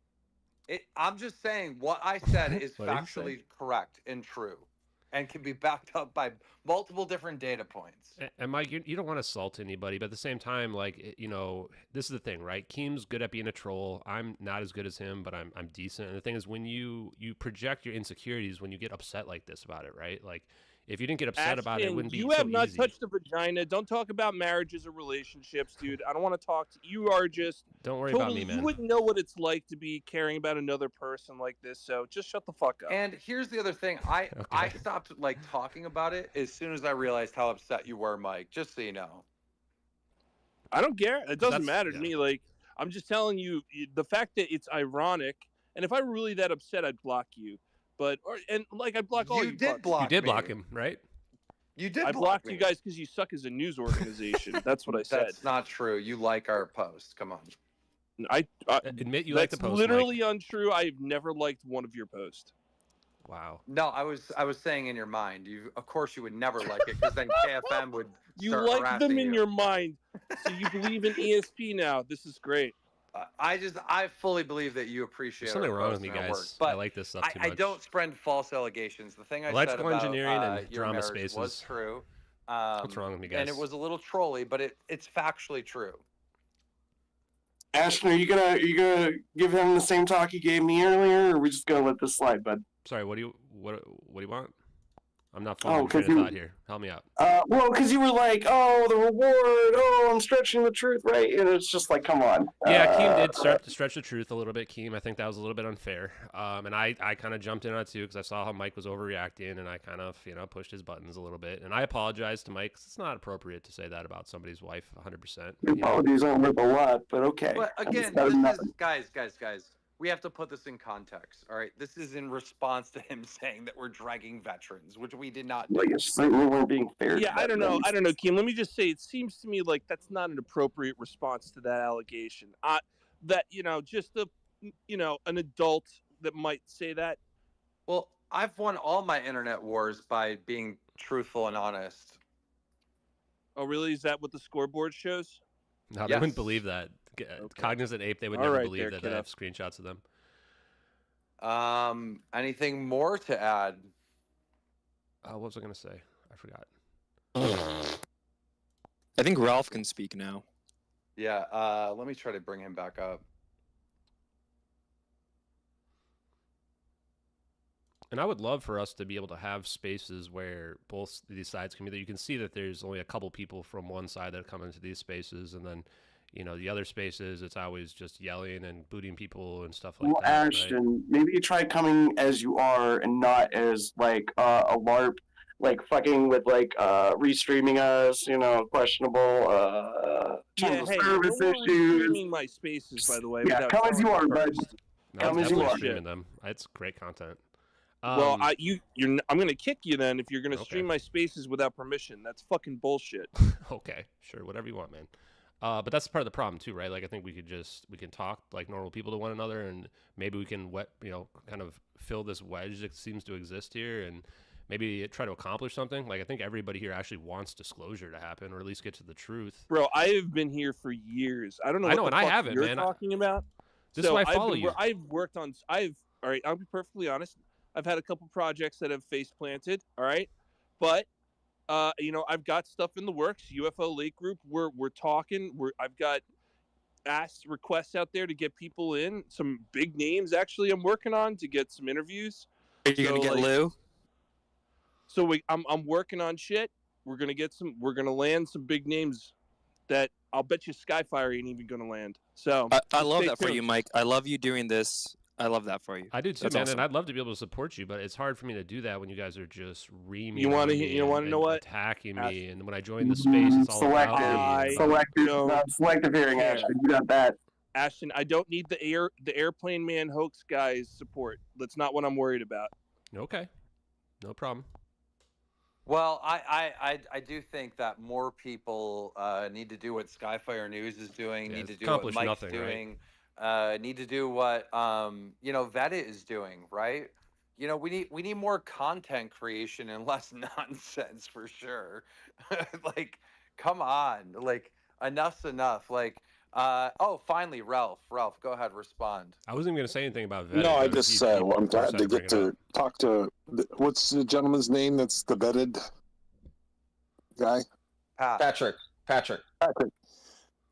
Speaker 5: I'm just saying what I said is factually correct and true, and can be backed up by multiple different data points.
Speaker 7: And Mike, you don't want to assault anybody, but at the same time, like, this is the thing, right? Keem's good at being a troll. I'm not as good as him, but I'm decent. And the thing is, when you project your insecurities, when you get upset like this about it, right? Like, if you didn't get upset about it, it wouldn't be so easy.
Speaker 11: You have not touched a vagina. Don't talk about marriages or relationships, dude. I don't want to talk to you. Are just
Speaker 7: don't worry about me, man.
Speaker 11: You wouldn't know what it's like to be caring about another person like this. So just shut the fuck up.
Speaker 5: And here's the other thing. I stopped talking about it as soon as I realized how upset you were, Mike. Just so you know.
Speaker 11: I don't care. It doesn't matter to me. Like, I'm just telling you the fact that it's ironic. And if I were really that upset, I'd block you. I'd block all you.
Speaker 5: You did block
Speaker 7: him, right?
Speaker 5: You did.
Speaker 11: I blocked you guys because you suck as a news organization. That's what I said.
Speaker 5: That's not true. You like our post. Come on.
Speaker 7: Admit you like the post.
Speaker 11: That's literally
Speaker 7: Mike.
Speaker 11: untrue. I've never liked one of your posts.
Speaker 7: Wow.
Speaker 5: No, I was saying in your mind. Of course, you would never like it because then KFM would.
Speaker 11: You like them in your mind, so you believe in ESP now. This is great.
Speaker 5: I fully believe that you appreciate.
Speaker 7: There's something wrong with me, guys. Work, but I like this stuff too much.
Speaker 5: I don't spread false allegations. The thing I
Speaker 7: Electrical
Speaker 5: said about
Speaker 7: engineering and
Speaker 5: your
Speaker 7: drama
Speaker 5: marriage
Speaker 7: spaces
Speaker 5: was true.
Speaker 7: What's wrong with me, guys?
Speaker 5: And it was a little trolly, but it's factually true.
Speaker 12: Ashton, are you gonna give him the same talk you gave me earlier, or are we just gonna let this slide, bud?
Speaker 7: Sorry, what do you want? I'm not following train of thought here. Help me out.
Speaker 12: Well, because you were like, oh, the reward, oh, I'm stretching the truth, right? And it's just like, come on.
Speaker 7: Yeah, Keem did start to stretch the truth a little bit, Keem. I think that was a little bit unfair. And I kind of jumped in on it too because I saw how Mike was overreacting, and I kind of, pushed his buttons a little bit. And I apologized to Mike because it's not appropriate to say that about somebody's wife 100%.
Speaker 12: Your apologies aren't worth a lot, but okay.
Speaker 5: But again, guys. We have to put this in context, all right? This is in response to him saying that we're dragging veterans, which we did not do.
Speaker 12: Well, you certainly weren't being fair.
Speaker 11: Yeah, I don't know, Kim. Let me just say, it seems to me like that's not an appropriate response to that allegation. That, just an adult that might say that.
Speaker 5: Well, I've won all my internet wars by being truthful and honest.
Speaker 11: Oh, really? Is that what the scoreboard shows?
Speaker 7: No, they wouldn't believe that. Okay. Cognizant ape, they would never believe that. I have screenshots of them.
Speaker 5: Anything more to add?
Speaker 7: What was I going to say? I forgot.
Speaker 10: I think Ralph can speak now.
Speaker 5: Yeah, let me try to bring him back up.
Speaker 7: And I would love for us to be able to have spaces where both these sides can be there. You can see that there's only a couple people from one side that come into these spaces, and then the other spaces, it's always just yelling and booting people and stuff like that.
Speaker 12: Well, Ashton, maybe you try coming as you are and not as like a LARP, like fucking with restreaming us, questionable
Speaker 11: hey,
Speaker 12: service
Speaker 11: no
Speaker 12: issues.
Speaker 11: Streaming my spaces, by the way.
Speaker 12: Yeah, come as you are, bud.
Speaker 7: Come as you are. Streaming them. It's great content.
Speaker 11: Well, I'm gonna kick you then if you're gonna stream my spaces without permission. That's fucking bullshit.
Speaker 7: Okay, sure, whatever you want, man. But that's part of the problem too, right? Like I think we can talk like normal people to one another, and maybe we can kind of fill this wedge that seems to exist here, and maybe try to accomplish something. Like I think everybody here actually wants disclosure to happen, or at least get to the truth.
Speaker 11: Bro, I have been here for years. I don't know. What the fuck you're talking about.
Speaker 7: This is why I follow you.
Speaker 11: All right. I'll be perfectly honest. I've had a couple projects that have face planted. All right, but. I've got stuff in the works. UFO Lake Group, we're talking. I've got requests out there to get people in. Some big names, actually, I'm working on to get some interviews.
Speaker 10: Are you gonna get Lou?
Speaker 11: So I'm working on shit. We're gonna land some big names that I'll bet you Skyfire ain't even gonna land. So
Speaker 10: I love that for you, Mike. I love you doing this. I love that for you.
Speaker 7: I do too, man, and I'd love to be able to support you, but it's hard for me to do that when you guys are just
Speaker 11: you want to know what?
Speaker 7: Attacking me, and when I join the space, it's all
Speaker 12: selective hearing. Ashton, you got that.
Speaker 11: Ashton, I don't need the airplane man hoax guys support. That's not what I'm worried about.
Speaker 7: Okay, no problem.
Speaker 5: Well, I do think that more people need to do what Skyfire News is doing. Need to do what Mike's doing. Right? Need to do what Veta is doing, right? We need more content creation and less nonsense for sure. Like, come on, like enough's enough. Like, finally, Ralph, go ahead, respond.
Speaker 7: I wasn't even gonna say anything about Veta.
Speaker 14: No, I just I'm glad to get to talk to what's the gentleman's name? That's the vetted guy.
Speaker 13: Patrick.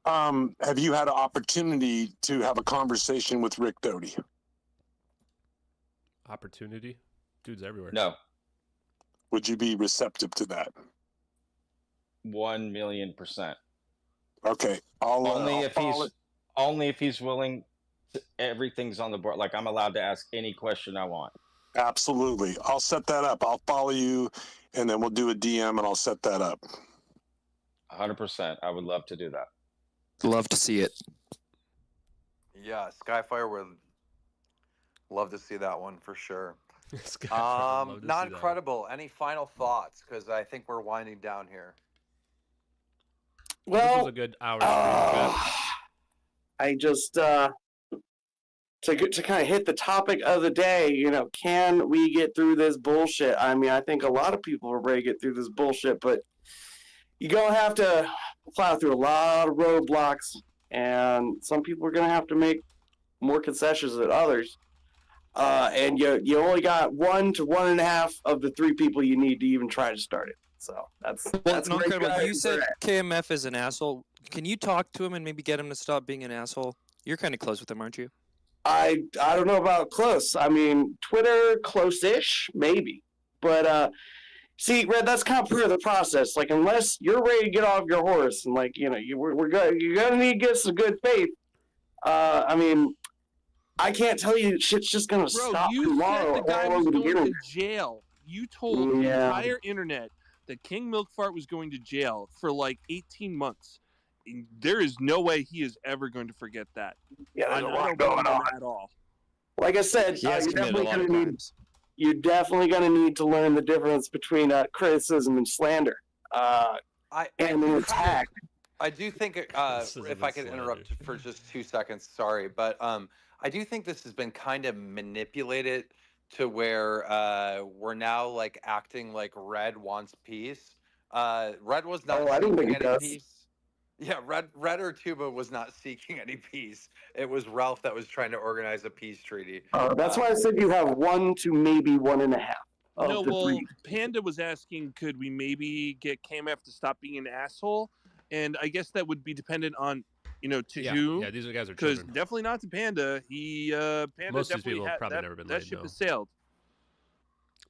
Speaker 14: Have you had an opportunity to have a conversation with Rick Doty?
Speaker 7: Opportunity? Dude's everywhere.
Speaker 13: No.
Speaker 14: Would you be receptive to that?
Speaker 13: 1,000,000%.
Speaker 14: Okay.
Speaker 13: Only if he's willing to, everything's on the board. Like I'm allowed to ask any question I want.
Speaker 14: Absolutely. I'll set that up. I'll follow you and then we'll do a DM and I'll set that up.
Speaker 13: 100%. I would love to do that.
Speaker 10: Love to see it.
Speaker 5: Yeah, Skyfire would love to see that one for sure. Not incredible. Any final thoughts? Because I think we're winding down here.
Speaker 12: Well,
Speaker 7: this was a good hour.
Speaker 12: I just to kind of hit the topic of the day, can we get through this bullshit? I mean, I think a lot of people are ready to get through this bullshit, but you're going to have to plow through a lot of roadblocks, and some people are going to have to make more concessions than others. And you only got 1 to 1.5 of the 3 people you need to even try to start it. So that's
Speaker 10: not incredible. You said KMF is an asshole. Can you talk to him and maybe get him to stop being an asshole? You're kind of close with him, aren't you?
Speaker 12: I don't know about close. I mean, Twitter, close-ish, maybe. But, see, Red, that's kind of part of the process. Like, unless you're ready to get off your horse and, like, you're going to need to get some good faith. I mean, I can't tell you shit's just going to stop tomorrow.
Speaker 11: You said the guy was going to jail. You told the entire internet that King Milkfart was going to jail for, like, 18 months. There is no way he is ever going to forget that.
Speaker 12: Yeah,
Speaker 11: I don't going on at all.
Speaker 12: Like I said, you're definitely going to need to learn the difference between criticism and slander, and an attack.
Speaker 5: I do think, if I could interrupt for just 2 seconds, sorry, but I do think this has been kind of manipulated to where we're now like acting like Red wants peace. Red was not seeking any peace. Yeah, Red or Tuba was not seeking any peace. It was Ralph that was trying to organize a peace treaty.
Speaker 12: That's why I said you have 1 to maybe 1.5.
Speaker 11: No, well, Panda was asking, could we maybe get KMF to stop being an asshole? And I guess that would be dependent on, to who.
Speaker 7: Yeah, these guys are
Speaker 11: because
Speaker 7: children.
Speaker 11: definitely not to Panda. Panda
Speaker 7: most of these
Speaker 11: definitely
Speaker 7: people have probably never been
Speaker 11: that
Speaker 7: laid,
Speaker 11: ship
Speaker 7: though.
Speaker 11: has sailed.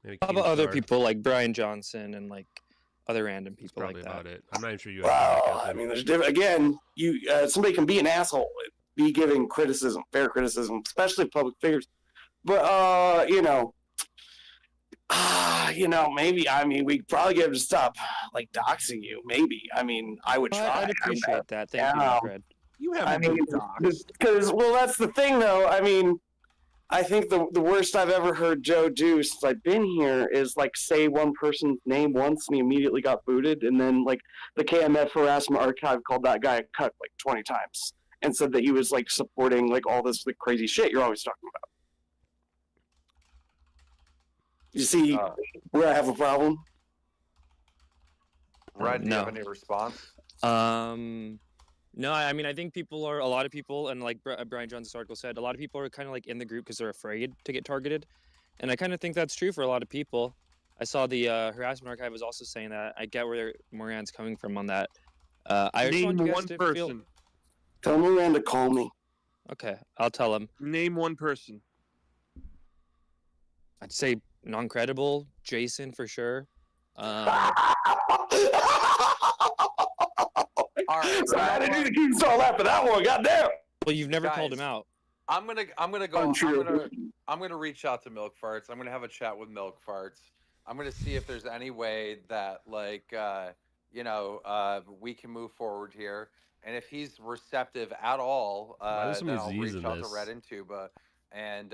Speaker 7: Maybe
Speaker 10: How about other people like Brian Johnson and like other random people like that?
Speaker 7: About it. I'm not even sure you.
Speaker 12: I mean, there's again, somebody can be an asshole, be giving criticism, fair criticism, especially public figures. But maybe. I mean, we'd probably get him to stop like doxing you. Maybe. I mean, I would try.
Speaker 10: I'd appreciate that. Thank you, Fred.
Speaker 11: You haven't been doxed.
Speaker 12: Because that's the thing, though. I mean, I think the worst I've ever heard Joe do since I've been here is like say one person's name once and he immediately got booted, and then like the KMF harassment archive called that guy a cuck like 20 times and said that he was like supporting like all this like crazy shit you're always talking about. You see where I have a problem?
Speaker 5: Red, do you have any response?
Speaker 10: No, I mean, I think a lot of people, and like Brian Johnson's article said, a lot of people are kind of like in the group because they're afraid to get targeted. And I kind of think that's true for a lot of people. I saw the harassment archive was also saying that. I get where Moran's coming from on that. I
Speaker 11: Name one person.
Speaker 12: Tell Moran to call me.
Speaker 10: Okay, I'll tell him.
Speaker 11: Name one person.
Speaker 10: I'd say non-credible, Jason for sure.
Speaker 5: All right,
Speaker 12: so I didn't need to keep all that for that one. Goddamn.
Speaker 10: Well, you've never called him out.
Speaker 5: I'm gonna reach out to Milk Farts. I'm gonna have a chat with Milk Farts. I'm gonna see if there's any way that we can move forward here. And if he's receptive at all, then I'll reach out to Red and Tuba, and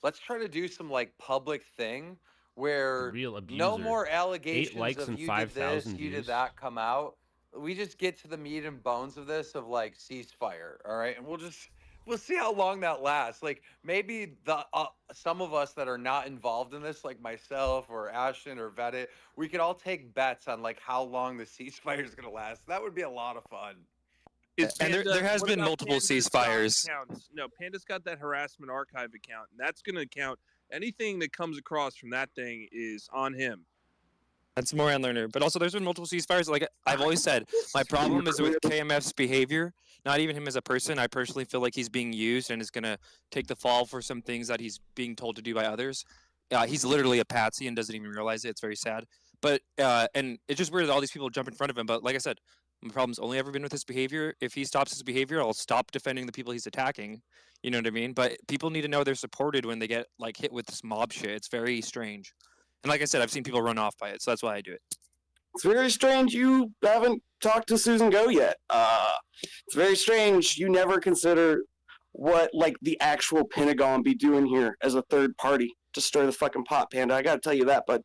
Speaker 5: let's try to do some like public thing where no more allegations of you did this, you did that come out. We just get to the meat and bones of this, of like ceasefire, all right? And we'll see how long that lasts. Like maybe some of us that are not involved in this, like myself or Ashton or Vettit, we could all take bets on like how long the ceasefire is going to last. That would be a lot of fun.
Speaker 10: And there has been multiple ceasefires.
Speaker 11: No, Panda's got that harassment archive account, and that's going to count. Anything that comes across from that thing is on him.
Speaker 10: That's Moran Lerner. But also, there's been multiple ceasefires. Like I've always said, my problem is with KMF's behavior, not even him as a person. I personally feel like he's being used and is going to take the fall for some things that he's being told to do by others. He's literally a patsy and doesn't even realize it. It's very sad. But and it's just weird that all these people jump in front of him. But like I said, my problem's only ever been with his behavior. If he stops his behavior, I'll stop defending the people he's attacking. You know what I mean? But people need to know they're supported when they get like hit with this mob shit. It's very strange. And like I said, I've seen people run off by it, so that's why I do it.
Speaker 12: It's very strange you haven't talked to Susan Go yet. It's very strange you never consider what like the actual Pentagon be doing here as a third party to stir the fucking pot, Panda. I gotta tell you that, but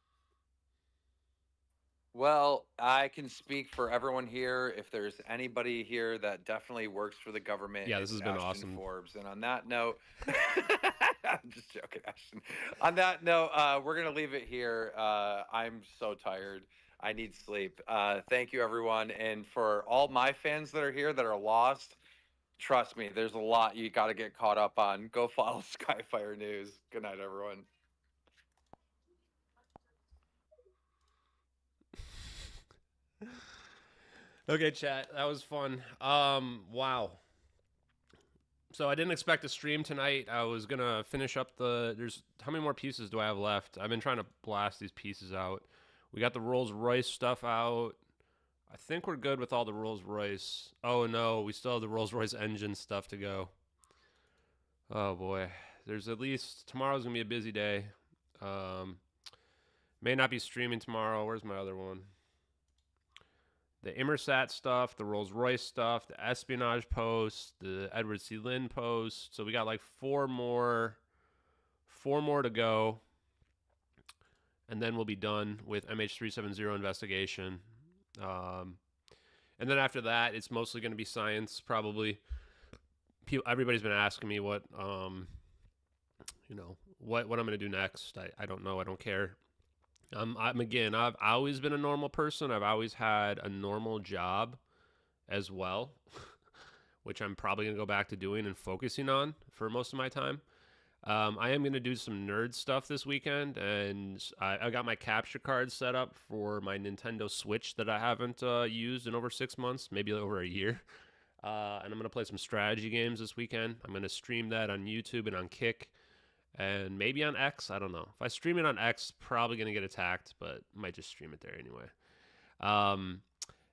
Speaker 5: Well, I can speak for everyone here. If there's anybody here that definitely works for the government,
Speaker 7: Yeah,
Speaker 5: it's
Speaker 7: this has been
Speaker 5: Ashton
Speaker 7: awesome.
Speaker 5: Forbes. And on that note, I'm just joking, Ashton. On that note, we're gonna leave it here. I'm so tired. I need sleep. Thank you, everyone, and for all my fans that are here that are lost. Trust me, there's a lot you got to get caught up on. Go follow Skyfire News. Good night, everyone.
Speaker 7: Okay, chat. That was fun. Wow. So I didn't expect to stream tonight. I was gonna finish up how many more pieces do I have left? I've been trying to blast these pieces out. We got the Rolls Royce stuff out. I think we're good with all the Rolls Royce. Oh no, we still have the Rolls Royce engine stuff to go. Oh boy. There's at least, tomorrow's gonna be a busy day. May not be streaming tomorrow. Where's my other one? The Immersat stuff, the Rolls Royce stuff, the espionage post, the Edward C. Lynn post. So we got like four more to go, and then we'll be done with MH370 investigation. And then after that, it's mostly going to be science, probably. Everybody's been asking me what I'm going to do next. I don't know. I don't care. I've always been a normal person. I've always had a normal job as well, which I'm probably going to go back to doing and focusing on for most of my time. I am going to do some nerd stuff this weekend, and I got my capture card set up for my Nintendo Switch that I haven't used in over 6 months, maybe over a year. And I'm going to play some strategy games this weekend. I'm going to stream that on YouTube and on Kick. And maybe on X, I don't know. If I stream it on X, probably going to get attacked, but might just stream it there anyway.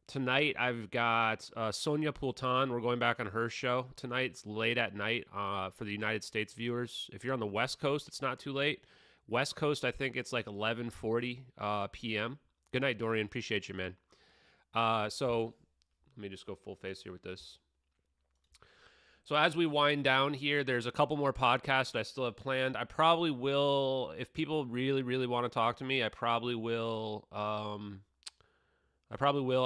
Speaker 7: Tonight, I've got Sonia Poulton. We're going back on her show tonight. It's late at night for the United States viewers. If you're on the West Coast, it's not too late. West Coast, I think it's like 11:40 p.m. Good night, Dorian. Appreciate you, man. So let me just go full face here with this. So as we wind down here, there's a couple more podcasts that I still have planned. I probably will, if people really, really want to talk to me, I probably will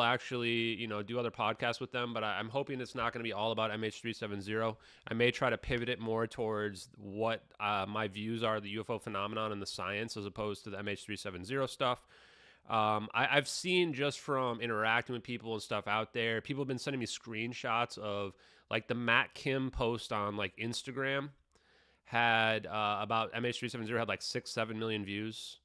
Speaker 7: actually, do other podcasts with them, but I'm hoping it's not going to be all about MH370. I may try to pivot it more towards what my views are, the UFO phenomenon and the science, as opposed to the MH370 stuff. I've seen just from interacting with people and stuff out there, people have been sending me screenshots of like the Matt Kim post on like Instagram had about MH370 had like 6-7 million views.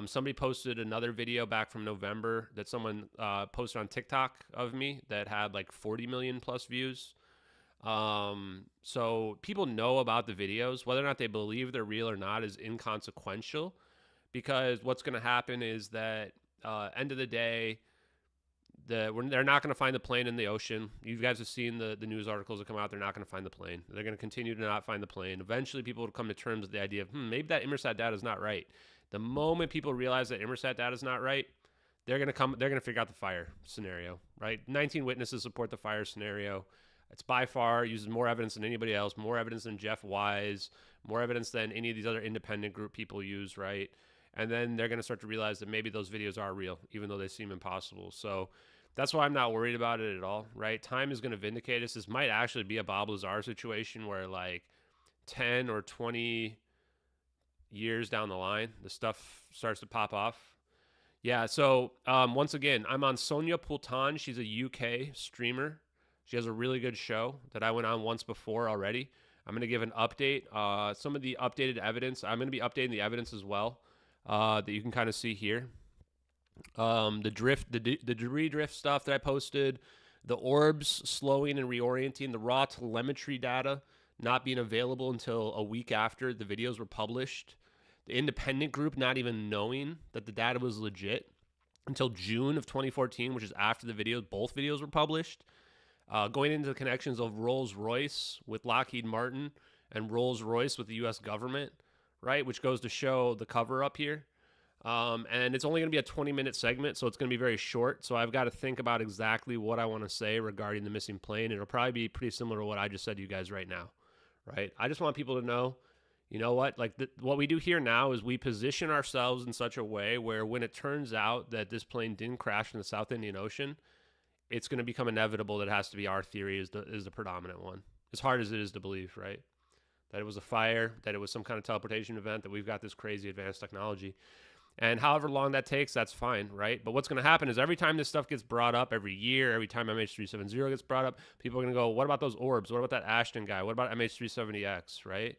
Speaker 7: Somebody posted another video back from November that someone posted on TikTok of me that had like 40 million plus views. So people know about the videos. Whether or not they believe they're real or not is inconsequential, because what's going to happen is that end of the day, they're not going to find the plane in the ocean. You guys have seen the news articles that come out. They're not going to find the plane. They're going to continue to not find the plane. Eventually, people will come to terms with the idea of, maybe that Immersat data is not right. The moment people realize that Immersat data is not right, they're going to figure out the fire scenario, right? 19 witnesses support the fire scenario. It's by far uses more evidence than anybody else, more evidence than Jeff Wise, more evidence than any of these other independent group people use, right? And then they're going to start to realize that maybe those videos are real, even though they seem impossible. So that's why I'm not worried about it at all, right? Time is going to vindicate us. This might actually be a Bob Lazar situation where like 10 or 20 years down the line, the stuff starts to pop off. Yeah, so once again, I'm on Sonia Poulton. She's a UK streamer. She has a really good show that I went on once before already. I'm going to give an update. Some of the updated evidence. I'm going to be updating the evidence as well that you can kind of see here. The debris drift stuff that I posted, the orbs slowing and reorienting, the raw telemetry data not being available until a week after the videos were published, the independent group not even knowing that the data was legit until June of 2014, which is after both videos were published, going into the connections of Rolls-Royce with Lockheed Martin and Rolls-Royce with the U.S. government, right, which goes to show the cover up here. And it's only going to be a 20-minute segment, so it's going to be very short. So I've got to think about exactly what I want to say regarding the missing plane. It'll probably be pretty similar to what I just said to you guys right now, right? I just want people to know, You know what? Like what we do here now is we position ourselves in such a way where when it turns out that this plane didn't crash in the South Indian Ocean, it's going to become inevitable that it has to be our theory is the predominant one. As hard as it is to believe, right? That it was a fire, that it was some kind of teleportation event, that we've got this crazy advanced technology. And however long that takes, that's fine, right? But what's going to happen is every time this stuff gets brought up, every year, every time MH370 gets brought up, people are going to go, what about those orbs? What about that Ashton guy? What about MH370X, right?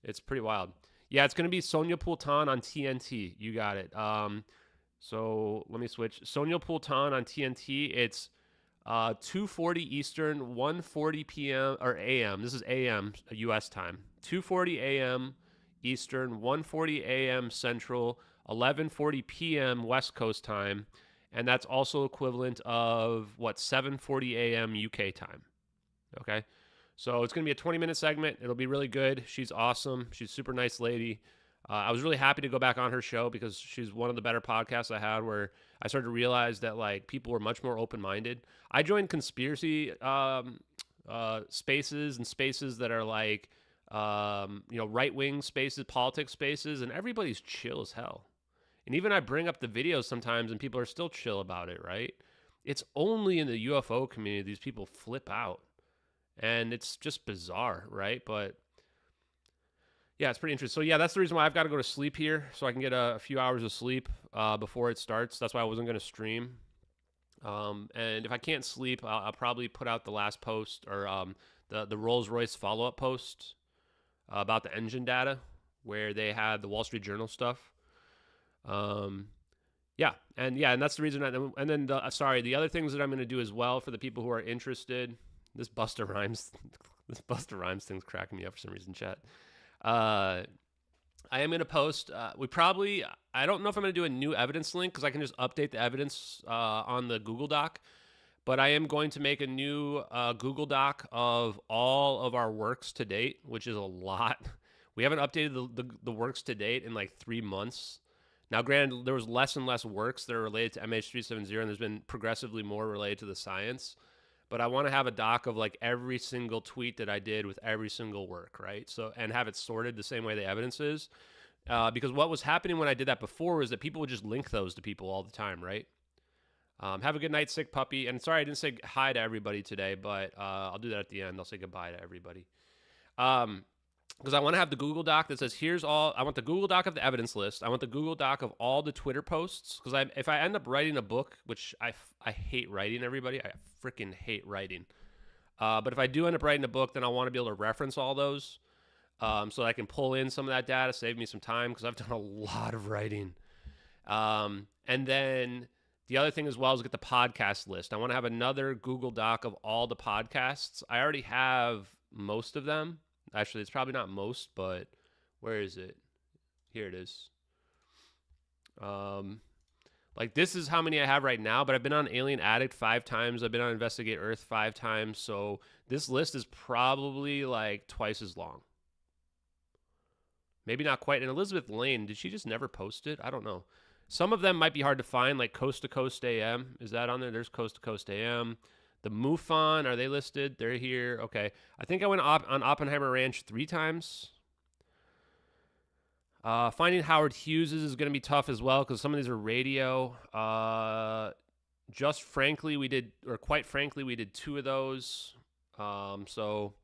Speaker 7: It's pretty wild. Yeah, it's going to be Sonia Poulton on TNT. You got it. So let me switch. Sonia Poulton on TNT. It's 2:40 Eastern, 1:40 p.m. or a.m. This is a.m. U.S. time. 2:40 a.m. Eastern, 1:40 a.m. Central, 11:40 p.m. West Coast time, and that's also equivalent of 7:40 a.m. UK time. Okay. So it's going to be a 20-minute segment. It'll be really good. She's awesome. She's a super nice lady. I was really happy to go back on her show because she's one of the better podcasts I had where I started to realize that like people were much more open-minded. I joined conspiracy spaces and spaces that are like, right-wing spaces, politics spaces, and everybody's chill as hell. And even I bring up the videos sometimes and people are still chill about it, right? It's only in the UFO community these people flip out. And it's just bizarre, right? But yeah, it's pretty interesting. So yeah, that's the reason why I've got to go to sleep here so I can get a few hours of sleep before it starts. That's why I wasn't going to stream. And if I can't sleep, I'll probably put out the last post or the Rolls-Royce follow-up post about the engine data where they had the Wall Street Journal stuff. And that's the reason. The other things that I'm going to do as well for the people who are interested. This Busta Rhymes thing's cracking me up for some reason, chat. I am going to post, I don't know if I'm going to do a new evidence link because I can just update the evidence on the Google Doc, but I am going to make a new Google Doc of all of our works to date, which is a lot. We haven't updated the works to date in like 3 months. Now, granted, there was less and less works that are related to MH370, and there's been progressively more related to the science. But I want to have a doc of like every single tweet that I did with every single work, right? So, and have it sorted the same way the evidence is. Because what was happening when I did that before was that people would just link those to people all the time, right? Have a good night, sick puppy. And sorry, I didn't say hi to everybody today, but I'll do that at the end. I'll say goodbye to everybody. Because I want to have the Google Doc that says, I want the Google Doc of the evidence list. I want the Google Doc of all the Twitter posts. Because if I end up writing a book, which I hate writing, everybody. I freaking hate writing. But if I do end up writing a book, then I want to be able to reference all those. So that I can pull in some of that data, save me some time. Because I've done a lot of writing. And then the other thing as well is get the podcast list. I want to have another Google Doc of all the podcasts. I already have most of them. Actually, it's probably not most, but where is it? Here it is. Like this is how many I have right now, but I've been on Alien Addict 5 times. I've been on Investigate Earth 5 times. So this list is probably like twice as long. Maybe not quite. And Elizabeth Lane, did she just never post it? I don't know. Some of them might be hard to find, like Coast to Coast AM. Is that on there? There's Coast to Coast AM. The MUFON, are they listed? They're here. Okay. I think I went on Oppenheimer Ranch 3 times. Finding Howard Hughes is going to be tough as well because some of these are radio. Quite frankly, we did 2 of those. So,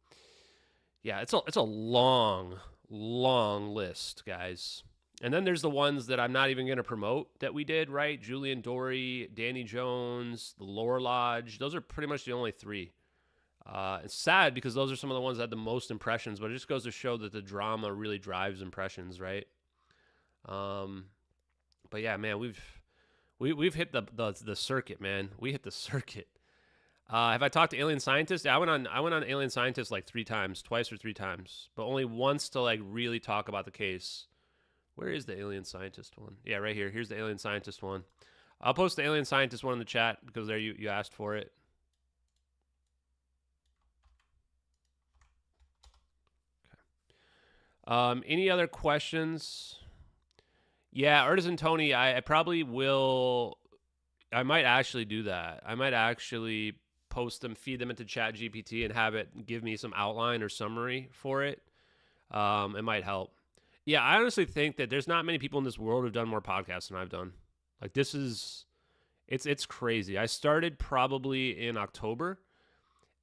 Speaker 7: yeah, it's a long list, guys. And then there's the ones that I'm not even going to promote that we did, right? Julian Dory, Danny Jones, the Lore Lodge. Those are pretty much the only 3. It's sad because those are some of the ones that had the most impressions, but it just goes to show that the drama really drives impressions, right? But yeah, man, we've hit the circuit, man. We hit the circuit. Have I talked to alien scientists? Yeah, I went on alien scientists like 3 times, twice or 3 times, but only once to like really talk about the case. Where is the alien scientist one? Yeah, right here. Here's the alien scientist one. I'll post the alien scientist one in the chat because there you asked for it. Okay. Any other questions? Yeah, Artisan Tony, I probably will. I might actually do that. I might actually post them, feed them into ChatGPT, and have it give me some outline or summary for it. It might help. Yeah, I honestly think that there's not many people in this world who've done more podcasts than I've done. Like, this is, it's crazy. I started probably in October,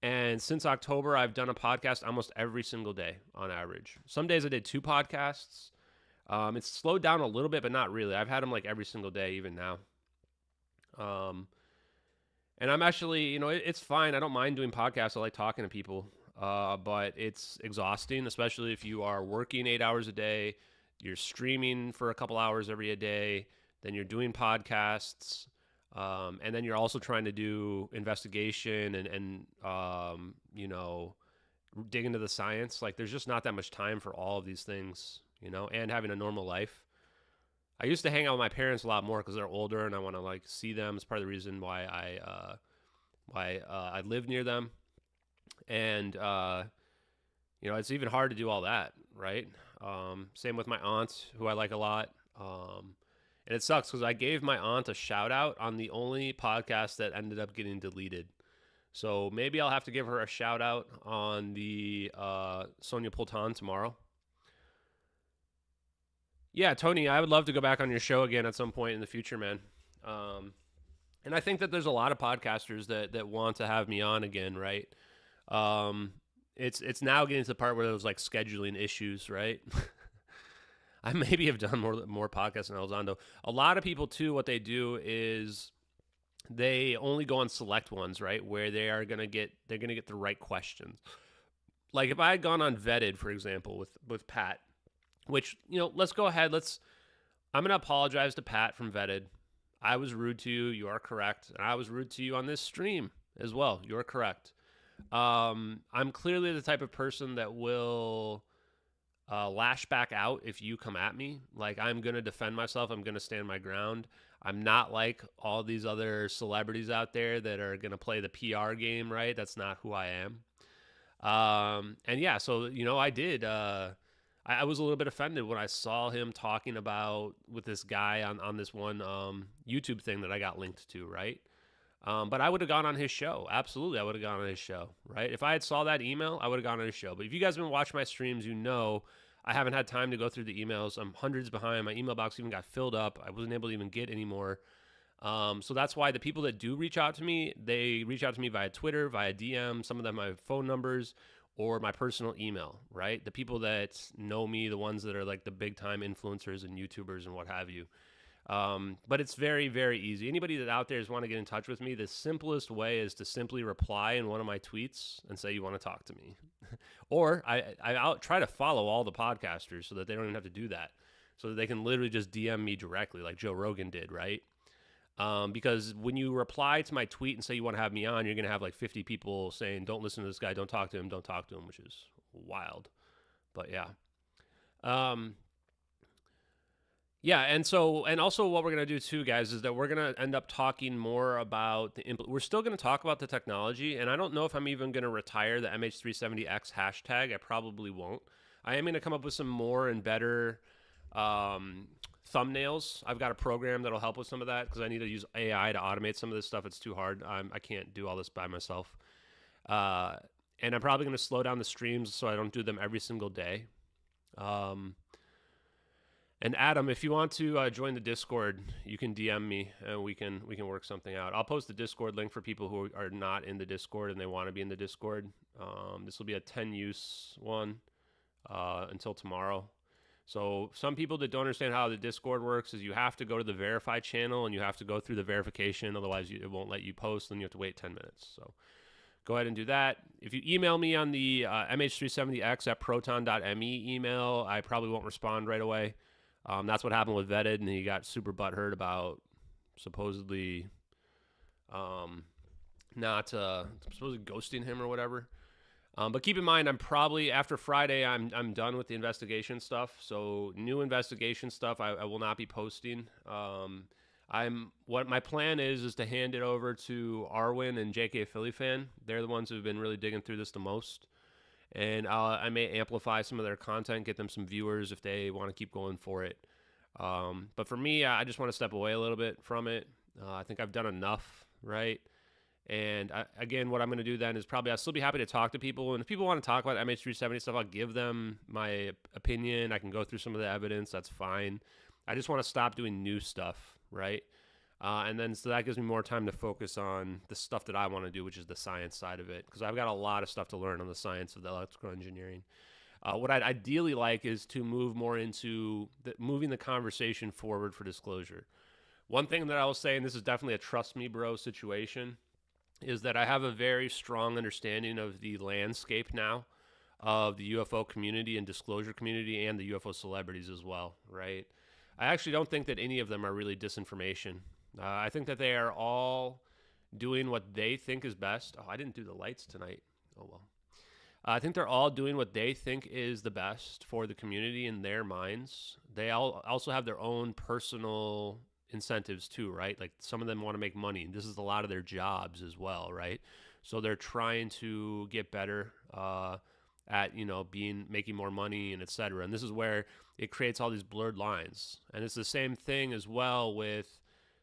Speaker 7: and since October, I've done a podcast almost every single day on average. Some days I did 2 podcasts. It's slowed down a little bit, but not really. I've had them like every single day, even now. And I'm actually, you know, it's fine. I don't mind doing podcasts. I like talking to people. But it's exhausting, especially if you are working 8 hours a day, you're streaming for a couple hours every day, then you're doing podcasts, and then you're also trying to do investigation and you know, dig into the science. Like, there's just not that much time for all of these things, you know, and having a normal life. I used to hang out with my parents a lot more because they're older and I want to like see them. It's part of the reason why I live near them. And, you know, it's even hard to do all that, right? Same with my aunt, who I like a lot. And it sucks because I gave my aunt a shout out on the only podcast that ended up getting deleted. So maybe I'll have to give her a shout out on the Sonia Poltan tomorrow. Yeah, Tony, I would love to go back on your show again at some point in the future, man. And I think that there's a lot of podcasters that want to have me on again, right? It's now getting to the part where there's like scheduling issues, right? I maybe have done more podcasts than Elizondo. A lot of people too, what they do is they only go on select ones, right? Where they're gonna get the right questions. Like if I had gone on Vetted, for example, with Pat, which, you know, let's go ahead. I'm gonna apologize to Pat from Vetted. I was rude to you. You are correct. And I was rude to you on this stream as well. You are correct. I'm clearly the type of person that will lash back out if you come at me. Like, I'm going to defend myself. I'm going to stand my ground. I'm not like all these other celebrities out there that are going to play the PR game, right? That's not who I am. And yeah, so, you know, I did. I was a little bit offended when I saw him talking about with this guy on this one YouTube thing that I got linked to, right? But I would have gone on his show. Absolutely, I would have gone on his show, right? If I had saw that email, I would have gone on his show. But if you guys have been watching my streams, you know I haven't had time to go through the emails. I'm hundreds behind. My email box even got filled up. I wasn't able to even get any more. So that's why the people that do reach out to me, they reach out to me via Twitter, via DM. Some of them have phone numbers or my personal email, right? The people that know me, the ones that are like the big time influencers and YouTubers and what have you. But it's very, very easy. Anybody that out there is want to get in touch with me, the simplest way is to simply reply in one of my tweets and say you want to talk to me. Or I'll try to follow all the podcasters so that they don't even have to do that. So that they can literally just DM me directly like Joe Rogan did, right? Because when you reply to my tweet and say you want to have me on, you're going to have like 50 people saying, don't listen to this guy, don't talk to him, which is wild. But yeah. Yeah, and also what we're going to do too, guys, is that we're going to end up talking more about we're still going to talk about the technology, and I don't know if I'm even going to retire the MH370X hashtag. I probably won't. I am going to come up with some more and better thumbnails. I've got a program that'll help with some of that because I need to use AI to automate some of this stuff. It's too hard. I can't do all this by myself. And I'm probably going to slow down the streams so I don't do them every single day. And Adam, if you want to join the Discord, you can DM me and we can work something out. I'll post the Discord link for people who are not in the Discord and they want to be in the Discord. This will be a 10-use one until tomorrow. So some people that don't understand how the Discord works is you have to go to the verify channel and you have to go through the verification. Otherwise, it won't let you post and you have to wait 10 minutes. So go ahead and do that. If you email me on the MH370X at proton.me email, I probably won't respond right away. That's what happened with Vetted, and he got super butthurt about supposedly supposedly ghosting him or whatever. But keep in mind, I'm probably after Friday, I'm done with the investigation stuff. So new investigation stuff, I will not be posting. What my plan is to hand it over to Arwin and JK Philly Fan. They're the ones who've been really digging through this the most. And I may amplify some of their content, get them some viewers if they want to keep going for it. But for me, I just want to step away a little bit from it. I think I've done enough, right? And again, what I'm going to do then is probably I'll still be happy to talk to people. And if people want to talk about MH370 stuff, I'll give them my opinion. I can go through some of the evidence. That's fine. I just want to stop doing new stuff, right? And then so that gives me more time to focus on the stuff that I want to do, which is the science side of it, because I've got a lot of stuff to learn on the science of the electrical engineering. What I'd ideally like is to move more into moving the conversation forward for disclosure. One thing that I will say, and this is definitely a trust me bro situation, is that I have a very strong understanding of the landscape now of the UFO community and disclosure community and the UFO celebrities as well, right? I actually don't think that any of them are really disinformation. I think that they are all doing what they think is best. Oh, I didn't do the lights tonight. Oh, well. I think they're all doing what they think is the best for the community in their minds. They all also have their own personal incentives too, right? Like some of them want to make money. This is a lot of their jobs as well, right? So they're trying to get better at, making more money and et cetera. And this is where it creates all these blurred lines. And it's the same thing as well with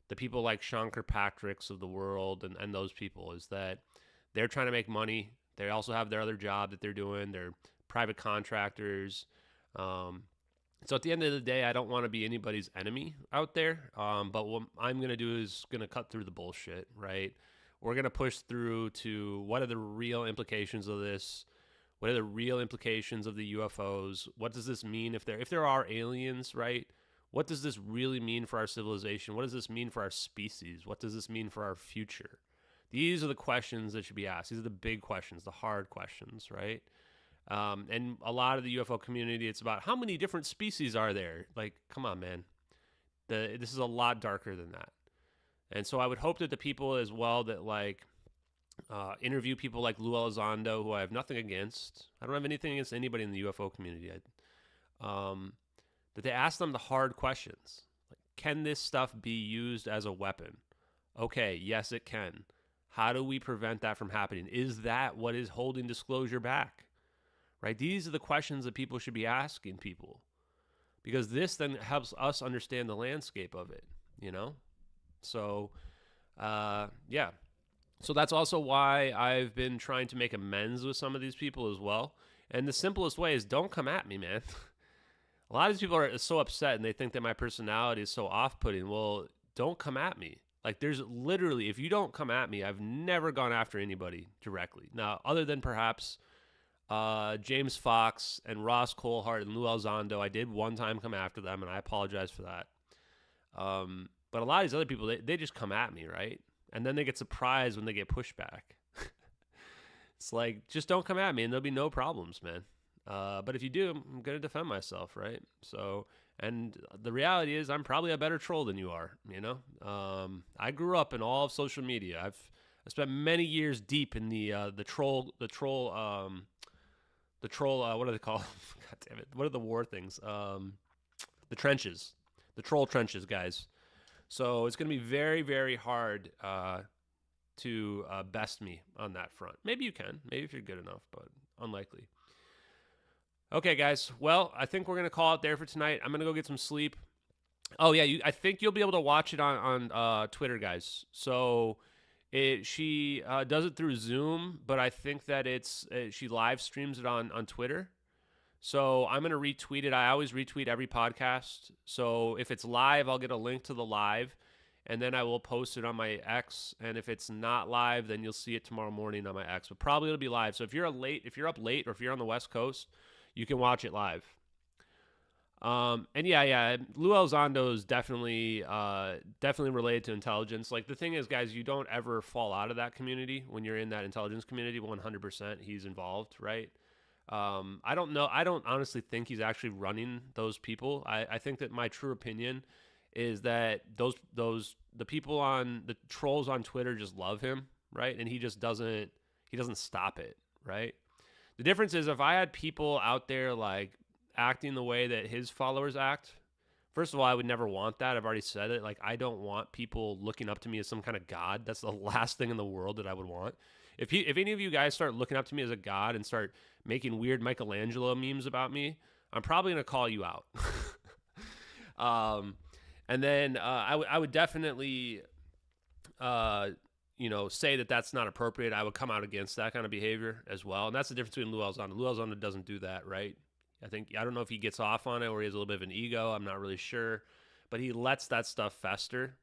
Speaker 7: the people like Sean Kirkpatrick's of the world and those people, is that they're trying to make money. They also have their other job that they're doing. They're private contractors. So at the end of the day, I don't want to be anybody's enemy out there. But what I'm going to do is going to cut through the bullshit, right? We're going to push through to what are the real implications of this? What are the real implications of the UFOs? What does this mean if there are aliens, right? What does this really mean for our civilization? What does this mean for our species? What does this mean for our future? These are the questions that should be asked. These are the big questions, the hard questions, right? And a lot of the UFO community, it's about how many different species are there? Like, come on, man. This is a lot darker than that. And so I would hope that the people as well that interview people like Lou Elizondo, who I have nothing against. I don't have anything against anybody in the UFO community. That they ask them the hard questions. Like, can this stuff be used as a weapon? Okay, yes, it can. How do we prevent that from happening? Is that what is holding disclosure back? Right? These are the questions that people should be asking people, because this then helps us understand the landscape of it, So, yeah. So that's also why I've been trying to make amends with some of these people as well. And the simplest way is don't come at me, man. A lot of these people are so upset and they think that my personality is so off-putting. Well, don't come at me. Like, there's literally, if you don't come at me, I've never gone after anybody directly. Now, other than perhaps James Fox and Ross Coulthart and Lou Elizondo, I did one time come after them, and I apologize for that. But a lot of these other people, they just come at me, right? And then they get surprised when they get pushback. It's like, just don't come at me, and there'll be no problems, man. But if you do, I'm going to defend myself, right? So, and the reality is I'm probably a better troll than you are, I grew up in all of social media. I spent many years deep in the troll, what are they called? God damn it. What are the war things? The trenches, the troll trenches, guys. So it's going to be very, very hard to best me on that front. Maybe you can, maybe if you're good enough, but unlikely. Okay, guys. Well, I think we're going to call it there for tonight. I'm going to go get some sleep. Oh, yeah. I think you'll be able to watch it on Twitter, guys. So she does it through Zoom, but I think that she live streams it on Twitter. So I'm going to retweet it. I always retweet every podcast. So if it's live, I'll get a link to the live, and then I will post it on my X. And if it's not live, then you'll see it tomorrow morning on my X. But probably it'll be live. So if you're up late, or if you're on the West Coast, you can watch it live. And yeah, Lou Elizondo is definitely related to intelligence. Like, the thing is, guys, you don't ever fall out of that community when you're in that intelligence community. 100% he's involved, right? I don't know. I don't honestly think he's actually running those people. I think that my true opinion is that the people the trolls on Twitter just love him, right? And he doesn't stop it, right? The difference is, if I had people out there like acting the way that his followers act, first of all, I would never want that. I've already said it. Like, I don't want people looking up to me as some kind of god. That's the last thing in the world that I would want. If any of you guys start looking up to me as a god and start making weird Michelangelo memes about me, I'm probably going to call you out. And then I would definitely, say that that's not appropriate, I would come out against that kind of behavior as well. And that's the difference between Lou Elizondo. Lou Elizondo doesn't do that, right? I don't know if he gets off on it or he has a little bit of an ego. I'm not really sure. But he lets that stuff fester.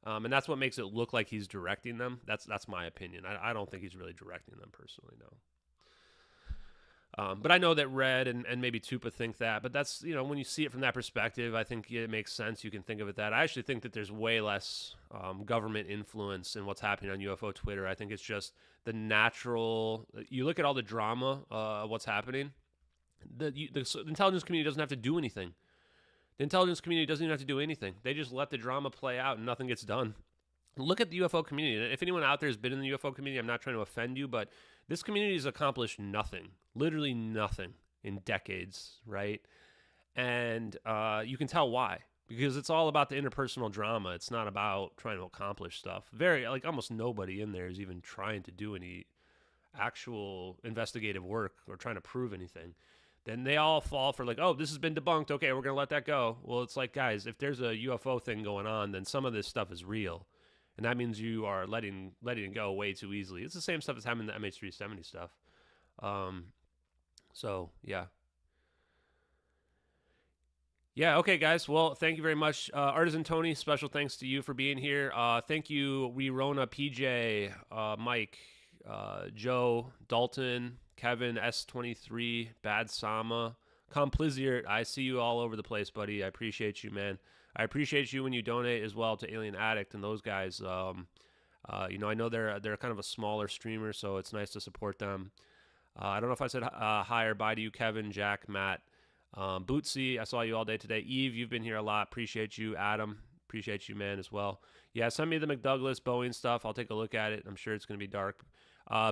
Speaker 7: And that's what makes it look like he's directing them. That's my opinion. I don't think he's really directing them personally, no. But I know that Red and maybe Tupa think that. But that's, when you see it from that perspective, I think it makes sense. You can think of it that. I actually think that there's way less government influence in what's happening on UFO Twitter. I think it's just the natural. You look at all the drama of what's happening. The intelligence community doesn't have to do anything. The intelligence community doesn't even have to do anything. They just let the drama play out and nothing gets done. Look at the UFO community. If anyone out there has been in the UFO community, I'm not trying to offend you, but this community has accomplished nothing, literally nothing in decades, right? And you can tell why, because it's all about the interpersonal drama. It's not about trying to accomplish stuff. Almost nobody in there is even trying to do any actual investigative work or trying to prove anything. Then they all fall for this has been debunked. Okay, we're going to let that go. Well, it's like, guys, if there's a UFO thing going on, then some of this stuff is real. And that means you are letting it go way too easily. It's the same stuff that's happening in the MH370 stuff. So, yeah. Yeah, okay, guys. Well, thank you very much. Artisan Tony, special thanks to you for being here. Thank you, Rerona, PJ, Mike, Joe, Dalton, Kevin, S23, Bad Sama, Compliziert. I see you all over the place, buddy. I appreciate you, man. I appreciate you when you donate as well to Alien Addict and those guys. I know they're kind of a smaller streamer, so it's nice to support them. I don't know if I said hi or bye to you, Kevin, Jack, Matt, Bootsy. I saw you all day today. Eve, you've been here a lot. Appreciate you. Adam, appreciate you, man, as well. Yeah, send me the McDouglas Boeing stuff. I'll take a look at it. I'm sure it's going to be dark.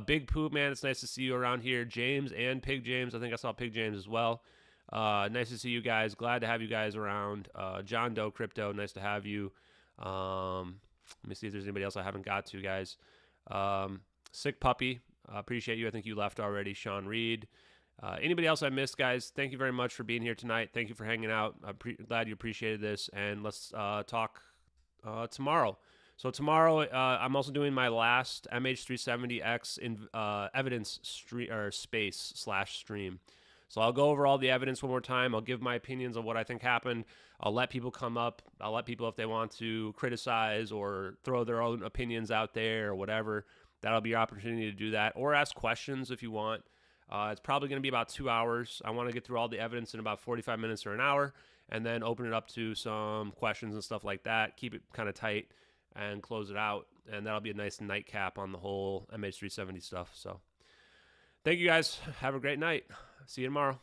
Speaker 7: Big Poop, man, it's nice to see you around here. James and Pig James. I think I saw Pig James as well. Nice to see you guys. Glad to have you guys around. John Doe Crypto, nice to have you. Let me see if there's anybody else I haven't got to, guys. Sick Puppy, appreciate you. I think you left already. Sean Reed. Anybody else I missed, guys, thank you very much for being here tonight. Thank you for hanging out. I'm glad you appreciated this. And let's talk tomorrow. So tomorrow, I'm also doing my last MH370X in evidence space/stream. So I'll go over all the evidence one more time. I'll give my opinions on what I think happened. I'll let people come up. I'll let people, if they want to criticize or throw their own opinions out there or whatever, that'll be your opportunity to do that. Or ask questions if you want. It's probably going to be about 2 hours. I want to get through all the evidence in about 45 minutes or an hour, and then open it up to some questions and stuff like that. Keep it kind of tight and close it out. And that'll be a nice nightcap on the whole MH370 stuff. So thank you guys. Have a great night. See you tomorrow.